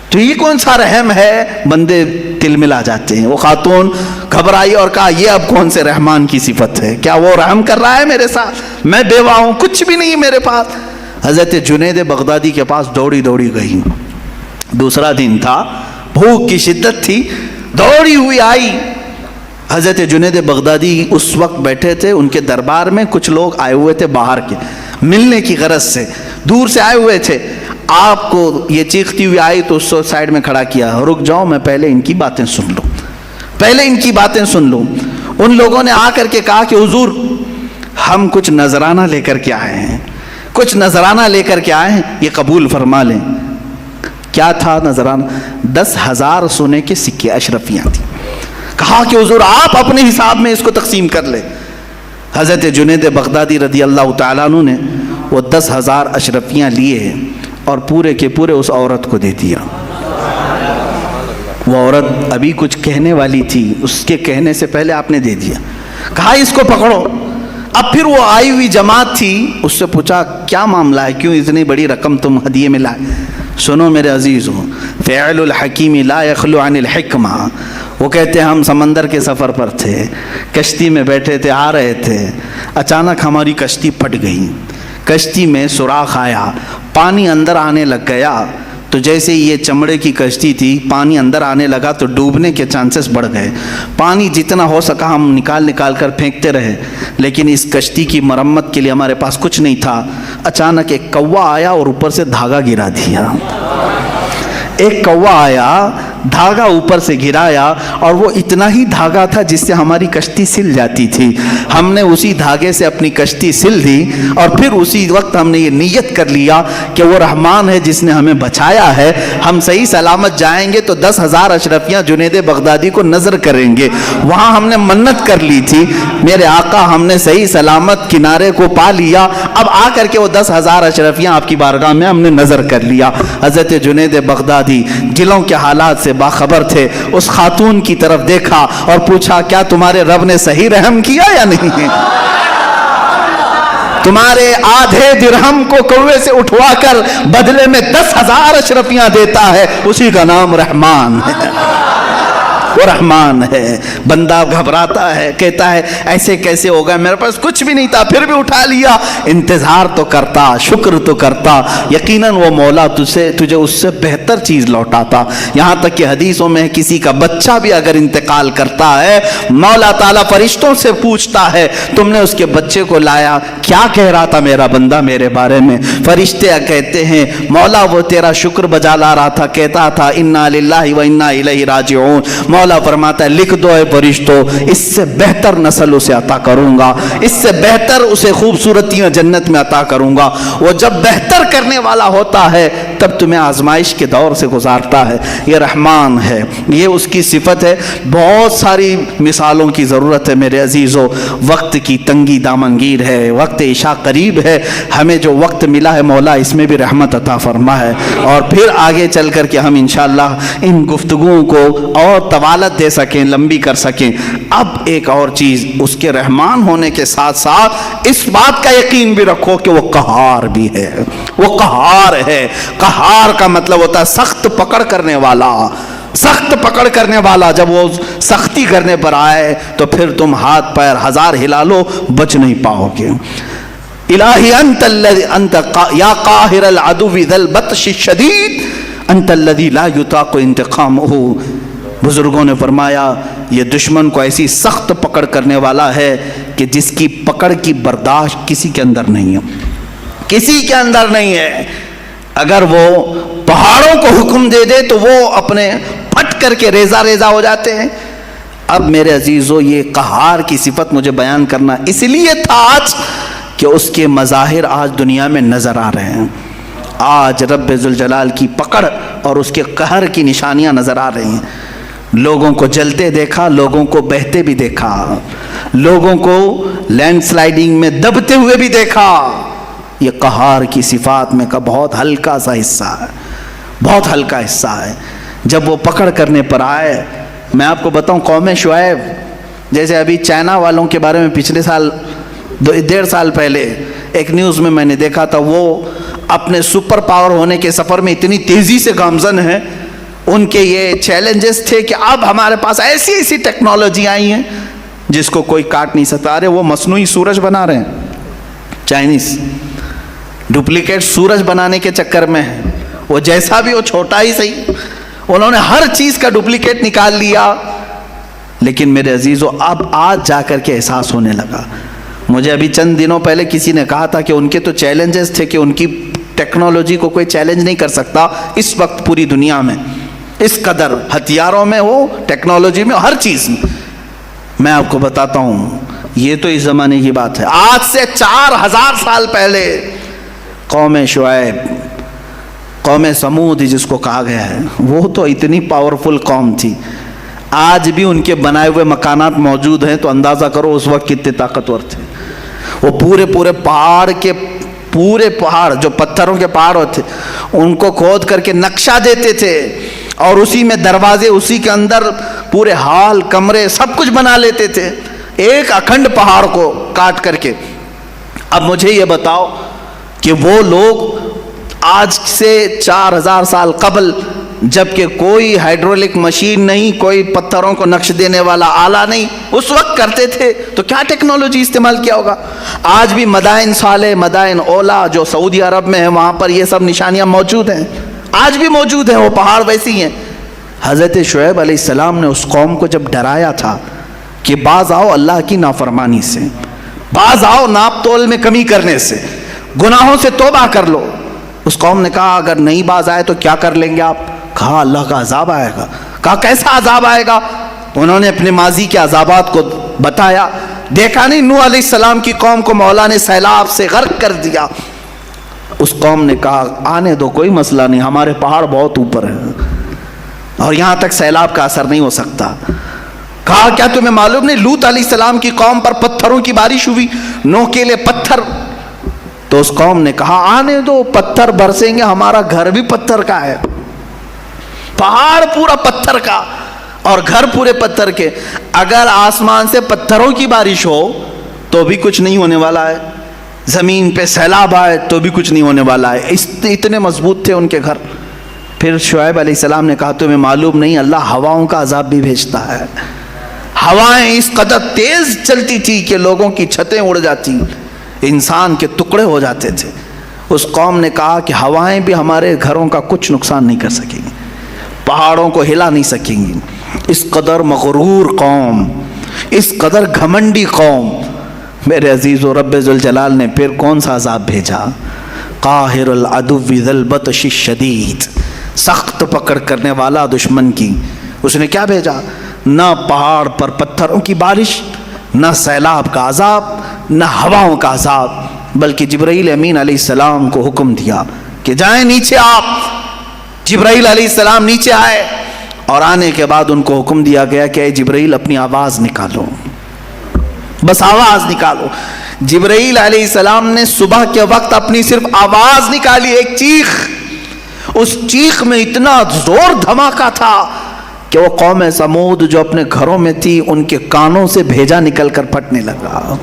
تو یہ کون سا رحم ہے؟ بندے تل ملا جاتے ہیں. وہ خاتون گھبرائی اور کہا یہ اب کون سے رحمان کی صفت ہے, کیا وہ رحم کر رہا ہے میرے ساتھ؟ میں بیوہ ہوں, کچھ بھی نہیں میرے پاس. حضرت جنید بغدادی کے پاس دوڑی دوڑی گئی. دوسرا دن تھا, بھوک کی شدت تھی, دوڑی ہوئی آئی. حضرت جنید بغدادی اس وقت بیٹھے تھے, ان کے دربار میں کچھ لوگ آئے ہوئے تھے باہر کے, ملنے کی غرض سے دور سے آئے ہوئے تھے. آپ کو یہ چیختی ہوئی آئی تو اس کو سائڈ میں کھڑا کیا, رک جاؤ میں پہلے ان کی باتیں سن لوں, پہلے ان کی باتیں سن لوں. ان لوگوں نے آ کر کے کہا کہ حضور ہم کچھ نذرانہ لے کر کے آئے ہیں, کچھ نذرانہ لے کر کے آئے ہیں, یہ قبول فرما لیں. کیا تھا نذرانہ؟ 10,000 سونے کے سکے, اشرفیاں تھیں. کہا کہ حضور آپ اپنے حساب میں اس کو تقسیم کر لیں. حضرت جنید بغدادی رضی اللہ تعالیٰ عنہ نے وہ 10,000 اشرفیاں لیے اور پورے کے پورے اس عورت کو دے دیا. وہ عورت ابھی کچھ کہنے والی تھی, اس کے کہنے سے پہلے آپ نے دے دیا. کہا اس کو پکڑو, اب پھر وہ آئی ہوئی جماعت تھی، اس سے پوچھا کیا معاملہ ہے، کیوں اتنی بڑی رقم تم ہدیے میں لائے؟ سنو میرے عزیزو، فعل الحکیم لا یخلو عن الحکمہ. وہ کہتے ہیں ہم سمندر کے سفر پر تھے، کشتی میں بیٹھے تھے، آ رہے تھے، اچانک ہماری کشتی پھٹ گئی، کشتی میں سوراخ آیا، پانی اندر آنے لگ گیا. تو جیسے یہ چمڑے کی کشتی تھی، پانی اندر آنے لگا تو ڈوبنے کے چانسز بڑھ گئے. پانی جتنا ہو سکا ہم نکال کر پھینکتے رہے، لیکن اس کشتی کی مرمت کے لیے ہمارے پاس کچھ نہیں تھا. اچانک ایک کوا آیا اور اوپر سے دھاگا گرا دیا. ایک کوا آیا، دھاگا اوپر سے گرایا، اور وہ اتنا ہی دھاگا تھا جس سے ہماری کشتی سل جاتی تھی. ہم نے اسی دھاگے سے اپنی کشتی سل دی، اور پھر اسی وقت ہم نے یہ نیت کر لیا کہ وہ رحمان ہے جس نے ہمیں بچایا ہے. ہم صحیح سلامت جائیں گے تو 10,000 اشرفیاں جنید بغدادی کو نظر کریں گے. وہاں ہم نے منت کر لی تھی، میرے آقا ہم نے صحیح سلامت کنارے کو پا لیا، اب آ کر کے وہ 10,000 اشرفیاں آپ کی بارگاہ میں ہم نے نظر کر لیا. حضرت جنید بغدادی دلوں کے حالات سے باخبر تھے. اس خاتون کی طرف دیکھا اور پوچھا کیا تمہارے رب نے صحیح رحم کیا یا نہیں؟ تمہارے آدھے درہم کو کوے سے اٹھوا کر بدلے میں 10,000 اشرفیاں دیتا ہے، اسی کا نام رحمان ہے. وہ رحمان ہے. بندہ گھبراتا ہے، کہتا ہے ایسے کیسے ہوگا، میرے پاس کچھ بھی نہیں تھا پھر بھی اٹھا لیا. انتظار تو کرتا، شکر تو کرتا، یقیناً وہ مولا تجھے اس سے بہتر چیز لوٹاتا. یہاں تک کہ حدیثوں میں کسی کا بچہ بھی اگر انتقال کرتا ہے، مولا تعالیٰ فرشتوں سے پوچھتا ہے تم نے اس کے بچے کو لایا، کیا کہہ رہا تھا میرا بندہ میرے بارے میں؟ فرشتے کہتے ہیں مولا وہ تیرا شکر بجا لا رہا تھا، کہتا تھا انا للہ و انا الیہ راجعون. مولا فرماتا ہے لکھ دو اے فرشتو، اس سے بہتر نسل اسے عطا کروں گا، اس سے بہتر اسے خوبصورتیاں جنت میں عطا کروں گا. وہ جب بہتر کرنے والا ہوتا ہے تب تمہیں آزمائش کے دور سے گزارتا ہے. یہ رحمان ہے، یہ اس کی صفت ہے. بہت ساری مثالوں کی ضرورت ہے میرے عزیزو. وقت کی تنگی دامنگیر ہے، وقت عشاء قریب ہے. ہمیں جو وقت ملا ہے مولا اس میں بھی رحمت عطا فرما ہے، اور پھر آگے چل کر کے ہم انشاءاللہ ان گفتگوؤں کو اور طوالت دے سکیں، لمبی کر سکیں. اب ایک اور چیز، اس کے رحمان ہونے کے ساتھ ساتھ اس بات کا یقین بھی رکھو کہ وہ قہار بھی ہے. وہ قہار ہے. قہار کا مطلب ہوتا ہے سخت پکڑ کرنے والا. سخت پکڑ کرنے والا جب وہ سختی کرنے پر آئے تو پھر تم ہاتھ پیر ہزار ہلا لو بچ نہیں پاؤ گے. الہی انت یا قاہر العدو ذی البطش الشدید انت الذی لا یطاق انتقامہ. بزرگوں نے فرمایا یہ دشمن کو ایسی سخت پکڑ کرنے والا ہے کہ جس کی پکڑ کی برداشت کسی کے اندر نہیں ہے، کسی کے اندر نہیں ہے. اگر وہ پہاڑوں کو حکم دے دے تو وہ اپنے پھٹ کر کے ریزہ ریزہ ہو جاتے ہیں. اب میرے عزیزو یہ قہار کی صفت مجھے بیان کرنا اس لیے تھا آج کہ اس کے مظاہر آج دنیا میں نظر آ رہے ہیں. آج رب ذوالجلال کی پکڑ اور اس کے قہر کی نشانیاں نظر آ رہی ہیں. لوگوں کو جلتے دیکھا، لوگوں کو بہتے بھی دیکھا، لوگوں کو لینڈ سلائیڈنگ میں دبتے ہوئے بھی دیکھا. یہ قہار کی صفات میں کا بہت ہلکا سا حصہ ہے، بہت ہلکا حصہ ہے. جب وہ پکڑ کرنے پر آئے، میں آپ کو بتاؤں قوم شعیب، جیسے ابھی چائنا والوں کے بارے میں پچھلے سال 1.5 سال پہلے ایک نیوز میں نے دیکھا تھا، وہ اپنے سپر پاور ہونے کے سفر میں اتنی تیزی سے گامزن ہیں. ان کے یہ چیلنجز تھے کہ اب ہمارے پاس ایسی ایسی ٹیکنالوجی آئی ہیں جس کو کوئی کاٹ نہیں سکتا. ارے وہ مصنوعی سورج بنا رہے ہیں چائنیز، ڈپلیکیٹ سورج بنانے کے چکر میں ہے. وہ جیسا بھی ہو، چھوٹا ہی صحیح، انہوں نے ہر چیز کا ڈپلیکیٹ نکال لیا. لیکن میرے عزیزو اب آج جا کر کے احساس ہونے لگا. مجھے ابھی چند دنوں پہلے کسی نے کہا تھا کہ ان کے تو چیلنجز تھے کہ ان کی ٹیکنالوجی کو کوئی چیلنج نہیں کر سکتا اس وقت پوری دنیا میں، اس قدر ہتھیاروں میں ہو، ٹیکنالوجی میں، ہر چیز میں. میں آپ کو بتاتا ہوں یہ تو اس زمانے کی بات ہے. آج سے 4000 سال پہلے قوم شعیب، قوم سمود جس کو کہا گیا ہے، وہ تو اتنی پاورفل قوم تھی. آج بھی ان کے بنائے ہوئے مکانات موجود ہیں تو اندازہ کرو اس وقت کتنے طاقتور تھے. وہ پورے پہاڑ کے پہاڑ جو پتھروں کے پہاڑ ہوتے ان کو کھود کر کے نقشہ دیتے تھے، اور اسی میں دروازے، اسی کے اندر پورے ہال، کمرے، سب کچھ بنا لیتے تھے ایک اکھنڈ پہاڑ کو کاٹ کر کے. اب مجھے یہ بتاؤ کہ وہ لوگ آج سے 4000 سال قبل، جبکہ کوئی ہائیڈرولک مشین نہیں، کوئی پتھروں کو نقش دینے والا آلہ نہیں، اس وقت کرتے تھے تو کیا ٹیکنالوجی استعمال کیا ہوگا؟ آج بھی مدائن صالح، مدائن اولا جو سعودی عرب میں ہیں، وہاں پر یہ سب نشانیاں موجود ہیں، آج بھی موجود ہیں، وہ پہاڑ ویسی ہیں۔ حضرت شعیب علیہ السلام نے اس قوم کو جب ڈرایا تھا کہ باز آؤ اللہ کی نافرمانی سے، باز آؤ ناپ تول میں کمی کرنے سے، گناہوں سے توبہ کر لو، اس قوم نے کہا اگر نہیں باز آئے تو کیا کر لیں گے آپ؟ کہا اللہ کا عذاب آئے گا۔ کہا کیسا عذاب آئے گا؟ انہوں نے اپنے ماضی کے عذابات کو بتایا۔ دیکھا نہیں نوح علیہ السلام کی قوم کو مولا نے سیلاب سے غرق کر دیا۔ اس قوم نے کہا آنے دو، کوئی مسئلہ نہیں، ہمارے پہاڑ بہت اوپر ہیں اور یہاں تک سیلاب کا اثر نہیں ہو سکتا۔ کہا کیا تمہیں معلوم نہیں لوط علیہ السلام کی قوم پر پتھروں کی بارش ہوئی، نوکیلے پتھر؟ تو اس قوم نے کہا آنے دو، پتھر برسیں گے، ہمارا گھر بھی پتھر کا ہے، پہاڑ پورا پتھر کا اور گھر پورے پتھر کے، اگر آسمان سے پتھروں کی بارش ہو تو بھی کچھ نہیں ہونے والا ہے، زمین پہ سیلاب آئے تو بھی کچھ نہیں ہونے والا ہے، اتنے مضبوط تھے ان کے گھر۔ پھر شعیب علیہ السلام نے کہا تمہیں معلوم نہیں اللہ ہواؤں کا عذاب بھی بھیجتا ہے، ہوائیں اس قدر تیز چلتی تھی کہ لوگوں کی چھتیں اڑ جاتی، انسان کے ٹکڑے ہو جاتے تھے۔ اس قوم نے کہا کہ ہوائیں بھی ہمارے گھروں کا کچھ نقصان نہیں کر سکیں گی، پہاڑوں کو ہلا نہیں سکیں گی۔ اس قدر مغرور قوم، اس قدر گھمنڈی قوم، میرے عزیز و رب ذوالجلال نے پھر کون سا عذاب بھیجا؟ قاہر العدو ذی البطش الشدید، سخت پکڑ کرنے والا دشمن کی۔ اس نے کیا بھیجا؟ نہ پہاڑ پر پتھروں کی بارش، نہ سیلاب کا عذاب، نہ ہواؤں کا عذاب، بلکہ جبرائیل امین علیہ السلام کو حکم دیا کہ جائیں نیچے آپ۔ جبرائیل علیہ السلام نیچے آئے اور آنے کے بعد ان کو حکم دیا گیا کہ اے جبرائیل اپنی آواز نکالو، بس آواز نکالو۔ جبرائیل علیہ السلام نے صبح کے وقت اپنی صرف آواز نکالی، ایک چیخ، اس چیخ میں اتنا زور دھماکہ تھا کہ وہ قوم سمود جو اپنے گھروں میں تھی ان کے کانوں سے بھیجا نکل کر پھٹنے لگا،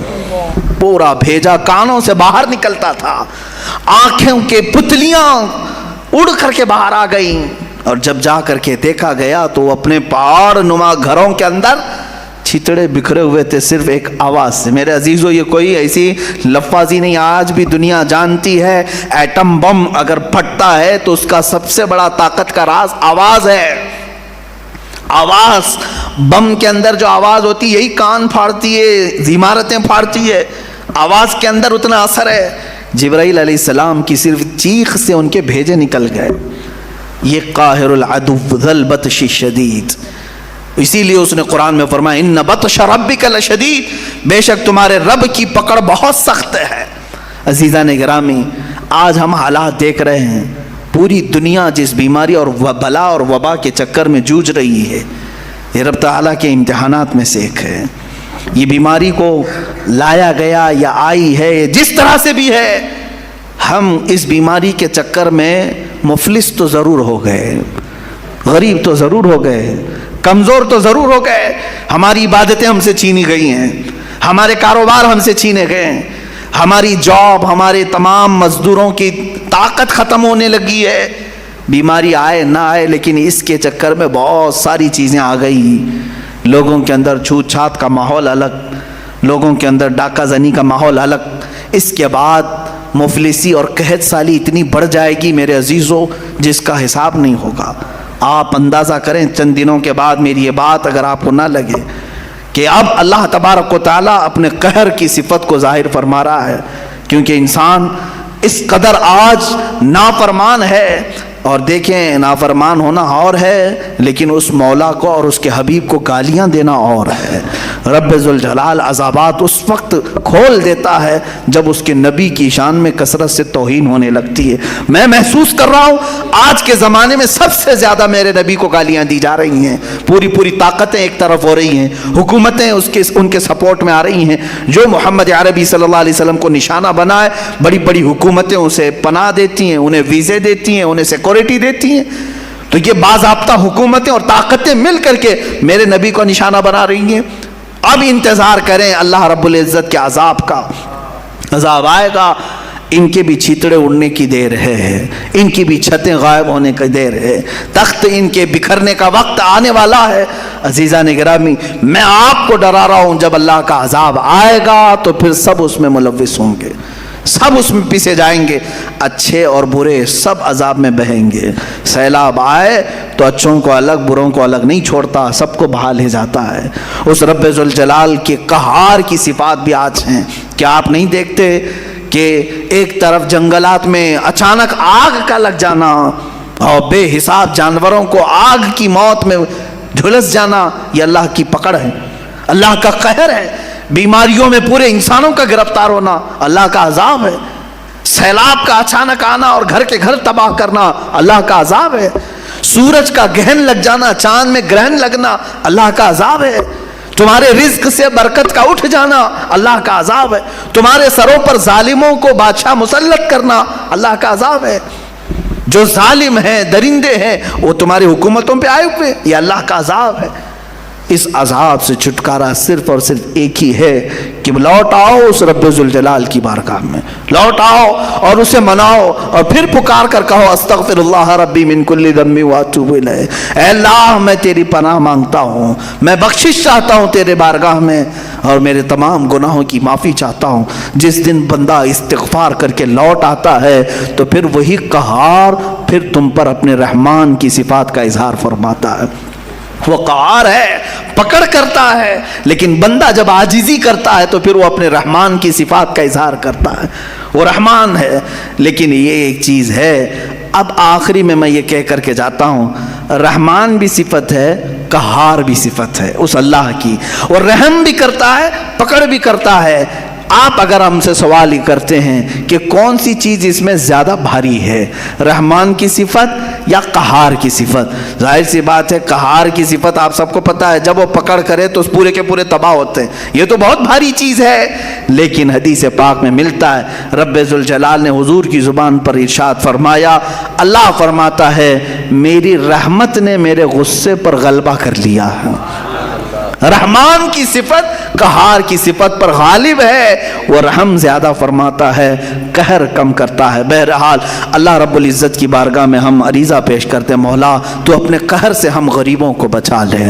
پورا بھیجا کانوں سے باہر نکلتا تھا، آنکھوں کے پتلیاں اڑ کر کے باہر آ گئیں، اور جب جا کر کے دیکھا گیا تو اپنے پہاڑ نما گھروں کے اندر چھتڑے بکھرے ہوئے تھے صرف ایک آواز سے۔ میرے عزیزو یہ کوئی ایسی لفاظی نہیں، آج بھی دنیا جانتی ہے ایٹم بم اگر پھٹتا ہے تو اس کا سب سے بڑا طاقت کا راز آواز ہے۔ آواز، بم کے اندر جو آواز ہوتی ہے یہی کان پھاڑتی ہے، عمارتیں پھاڑتی ہے، آواز کے اندر اتنا اثر ہے۔ جبرائیل علیہ السلام کی صرف چیخ سے ان کے بھیجے نکل گئے۔ یہ قاہر العدو ذی البطش الشدید، اسی لیے اس نے قرآن میں فرمایا ان بطش ربک لشدید، بے شک تمہارے رب کی پکڑ بہت سخت ہے۔ عزیزان گرامی، آج ہم حالات دیکھ رہے ہیں، پوری دنیا جس بیماری اور بلا اور وبا کے چکر میں جوجھ رہی ہے، یہ رب تعالیٰ کے امتحانات میں سے ایک ہے۔ یہ بیماری کو لایا گیا یا آئی ہے، جس طرح سے بھی ہے، ہم اس بیماری کے چکر میں مفلس تو ضرور ہو گئے، غریب تو ضرور ہو گئے، کمزور تو ضرور ہو گئے، ہماری عبادتیں ہم سے چھینی گئی ہیں، ہمارے کاروبار ہم سے چھینے گئے ہیں، ہماری جاب، ہمارے تمام مزدوروں کی طاقت ختم ہونے لگی ہے۔ بیماری آئے نہ آئے لیکن اس کے چکر میں بہت ساری چیزیں آ گئی، لوگوں کے اندر چھوت چھات کا ماحول الگ، لوگوں کے اندر ڈاکہ زنی کا ماحول الگ، اس کے بعد مفلسی اور قحط سالی اتنی بڑھ جائے گی میرے عزیزو جس کا حساب نہیں ہوگا۔ آپ اندازہ کریں چند دنوں کے بعد میری یہ بات اگر آپ کو نہ لگے کہ اب اللہ تبارک و تعالیٰ اپنے قہر کی صفت کو ظاہر فرما رہا ہے، کیونکہ انسان اس قدر آج نافرمان ہے، اور دیکھیں نافرمان ہونا اور ہے لیکن اس مولا کو اور اس کے حبیب کو گالیاں دینا اور ہے۔ رب ذوالجلال عذابات اس وقت کھول دیتا ہے جب اس کے نبی کی شان میں کثرت سے توہین ہونے لگتی ہے۔ میں محسوس کر رہا ہوں آج کے زمانے میں سب سے زیادہ میرے نبی کو گالیاں دی جا رہی ہیں، پوری طاقتیں ایک طرف ہو رہی ہیں، حکومتیں ان کے سپورٹ میں آ رہی ہیں، جو محمد عربی صلی اللہ علیہ وسلم کو نشانہ بنائے بڑی حکومتیں اسے پناہ دیتی ہیں، انہیں ویزے دیتی ہیں، انہیں سیکورٹی دیتی ہیں۔ تو یہ باضابطہ حکومتیں اور طاقتیں مل کر کے میرے نبی کو نشانہ بنا رہی ہیں۔ اب انتظار کریں اللہ رب العزت کے عذاب کا، عذاب آئے گا، ان کے بھی چھیتڑے اڑنے کی دیر ہے، ان کی بھی چھتیں غائب ہونے کی دیر ہے، تخت ان کے بکھرنے کا وقت آنے والا ہے۔ عزیزان گرامی، میں آپ کو ڈرا رہا ہوں، جب اللہ کا عذاب آئے گا تو پھر سب اس میں ملوث ہوں گے، سب اس میں پیسے جائیں گے، اچھے اور برے سب عذاب میں بہیں گے۔ سیلاب آئے تو اچھوں کو الگ بروں کو الگ نہیں چھوڑتا، سب کو بہا لے جاتا ہے۔ اس رب ذوالجلال کے قہار کی صفات بھی آج ہیں۔ کیا آپ نہیں دیکھتے کہ ایک طرف جنگلات میں اچانک آگ کا لگ جانا اور بے حساب جانوروں کو آگ کی موت میں جھلس جانا، یہ اللہ کی پکڑ ہے، اللہ کا قہر ہے۔ بیماریوں میں پورے انسانوں کا گرفتار ہونا اللہ کا عذاب ہے۔ سیلاب کا اچانک آنا اور گھر کے گھر تباہ کرنا اللہ کا عذاب ہے۔ سورج کا گرہن لگ جانا، چاند میں گرہن لگنا اللہ کا عذاب ہے۔ تمہارے رزق سے برکت کا اٹھ جانا اللہ کا عذاب ہے۔ تمہارے سروں پر ظالموں کو بادشاہ مسلط کرنا اللہ کا عذاب ہے۔ جو ظالم ہیں، درندے ہیں، وہ تمہاری حکومتوں پہ آئے ہوئے، یہ اللہ کا عذاب ہے۔ اس عذاب سے چھٹکارا صرف اور صرف ایک ہی ہے کہ لوٹ آؤ اس رب ذوالجلال کی بارگاہ میں، لوٹ آؤ اور اسے مناؤ اور پھر پکار کر کہو استغفر اللہ ربی من کل ذنب واتوب الیہ۔ اے اللہ، میں تیری پناہ مانگتا ہوں، میں بخشش چاہتا ہوں تیرے بارگاہ میں، اور میرے تمام گناہوں کی معافی چاہتا ہوں۔ جس دن بندہ استغفار کر کے لوٹ آتا ہے تو پھر وہی قہار پھر تم پر اپنے رحمان کی صفات کا اظہار فرماتا ہے۔ وہ قہار ہے، پکڑ کرتا ہے، لیکن بندہ جب عاجزی کرتا ہے تو پھر وہ اپنے رحمان کی صفات کا اظہار کرتا ہے۔ وہ رحمان ہے، لیکن یہ ایک چیز ہے، اب آخری میں یہ کہہ کر کے جاتا ہوں، رحمان بھی صفت ہے، قہار بھی صفت ہے اس اللہ کی، اور رحم بھی کرتا ہے، پکڑ بھی کرتا ہے۔ آپ اگر ہم سے سوال ہی کرتے ہیں کہ کون سی چیز اس میں زیادہ بھاری ہے، رحمان کی صفت یا قہار کی صفت؟ ظاہر سی بات ہے قہار کی صفت آپ سب کو پتا ہے، جب وہ پکڑ کرے تو پورے کے پورے تباہ ہوتے ہیں، یہ تو بہت بھاری چیز ہے۔ لیکن حدیث پاک میں ملتا ہے، رب ذوالجلال نے حضور کی زبان پر ارشاد فرمایا، اللہ فرماتا ہے میری رحمت نے میرے غصے پر غلبہ کر لیا ہے۔ رحمان کی صفت قہار کی صفت پر غالب ہے، وہ رحم زیادہ فرماتا ہے، قہر کم کرتا ہے۔ بہرحال اللہ رب العزت کی بارگاہ میں ہم عریضہ پیش کرتے ہیں، مولا تو اپنے قہر سے ہم غریبوں کو بچا لے،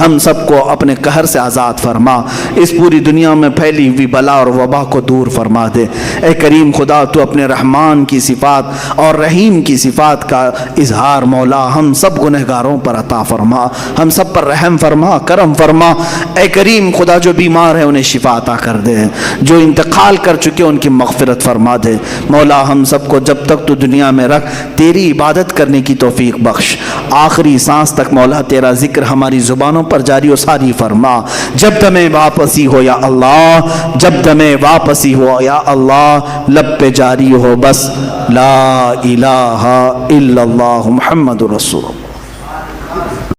ہم سب کو اپنے قہر سے آزاد فرما، اس پوری دنیا میں پھیلی ہوئی بلا اور وبا کو دور فرما دے۔ اے کریم خدا، تو اپنے رحمان کی صفات اور رحیم کی صفات کا اظہار مولا ہم سب گنہگاروں پر عطا فرما، ہم سب پر رحم فرما، کرم فرما۔ اے کریم خدا، جو بیمار ہیں انہیں شفا عطا کر دے، جو انتقال کر چکے ان کی مغفرت فرما دے۔ مولا ہم سب کو جب تک تو دنیا میں رکھ تیری عبادت کرنے کی توفیق بخش، آخری سانس تک مولا تیرا ذکر ہماری زبانوں پر جاری و ساری فرما۔ جب دمیں واپسی ہو یا اللہ، جب دمیں واپسی ہو یا اللہ، لب پہ جاری ہو بس لا الہ الا اللہ محمد رسول اللہ۔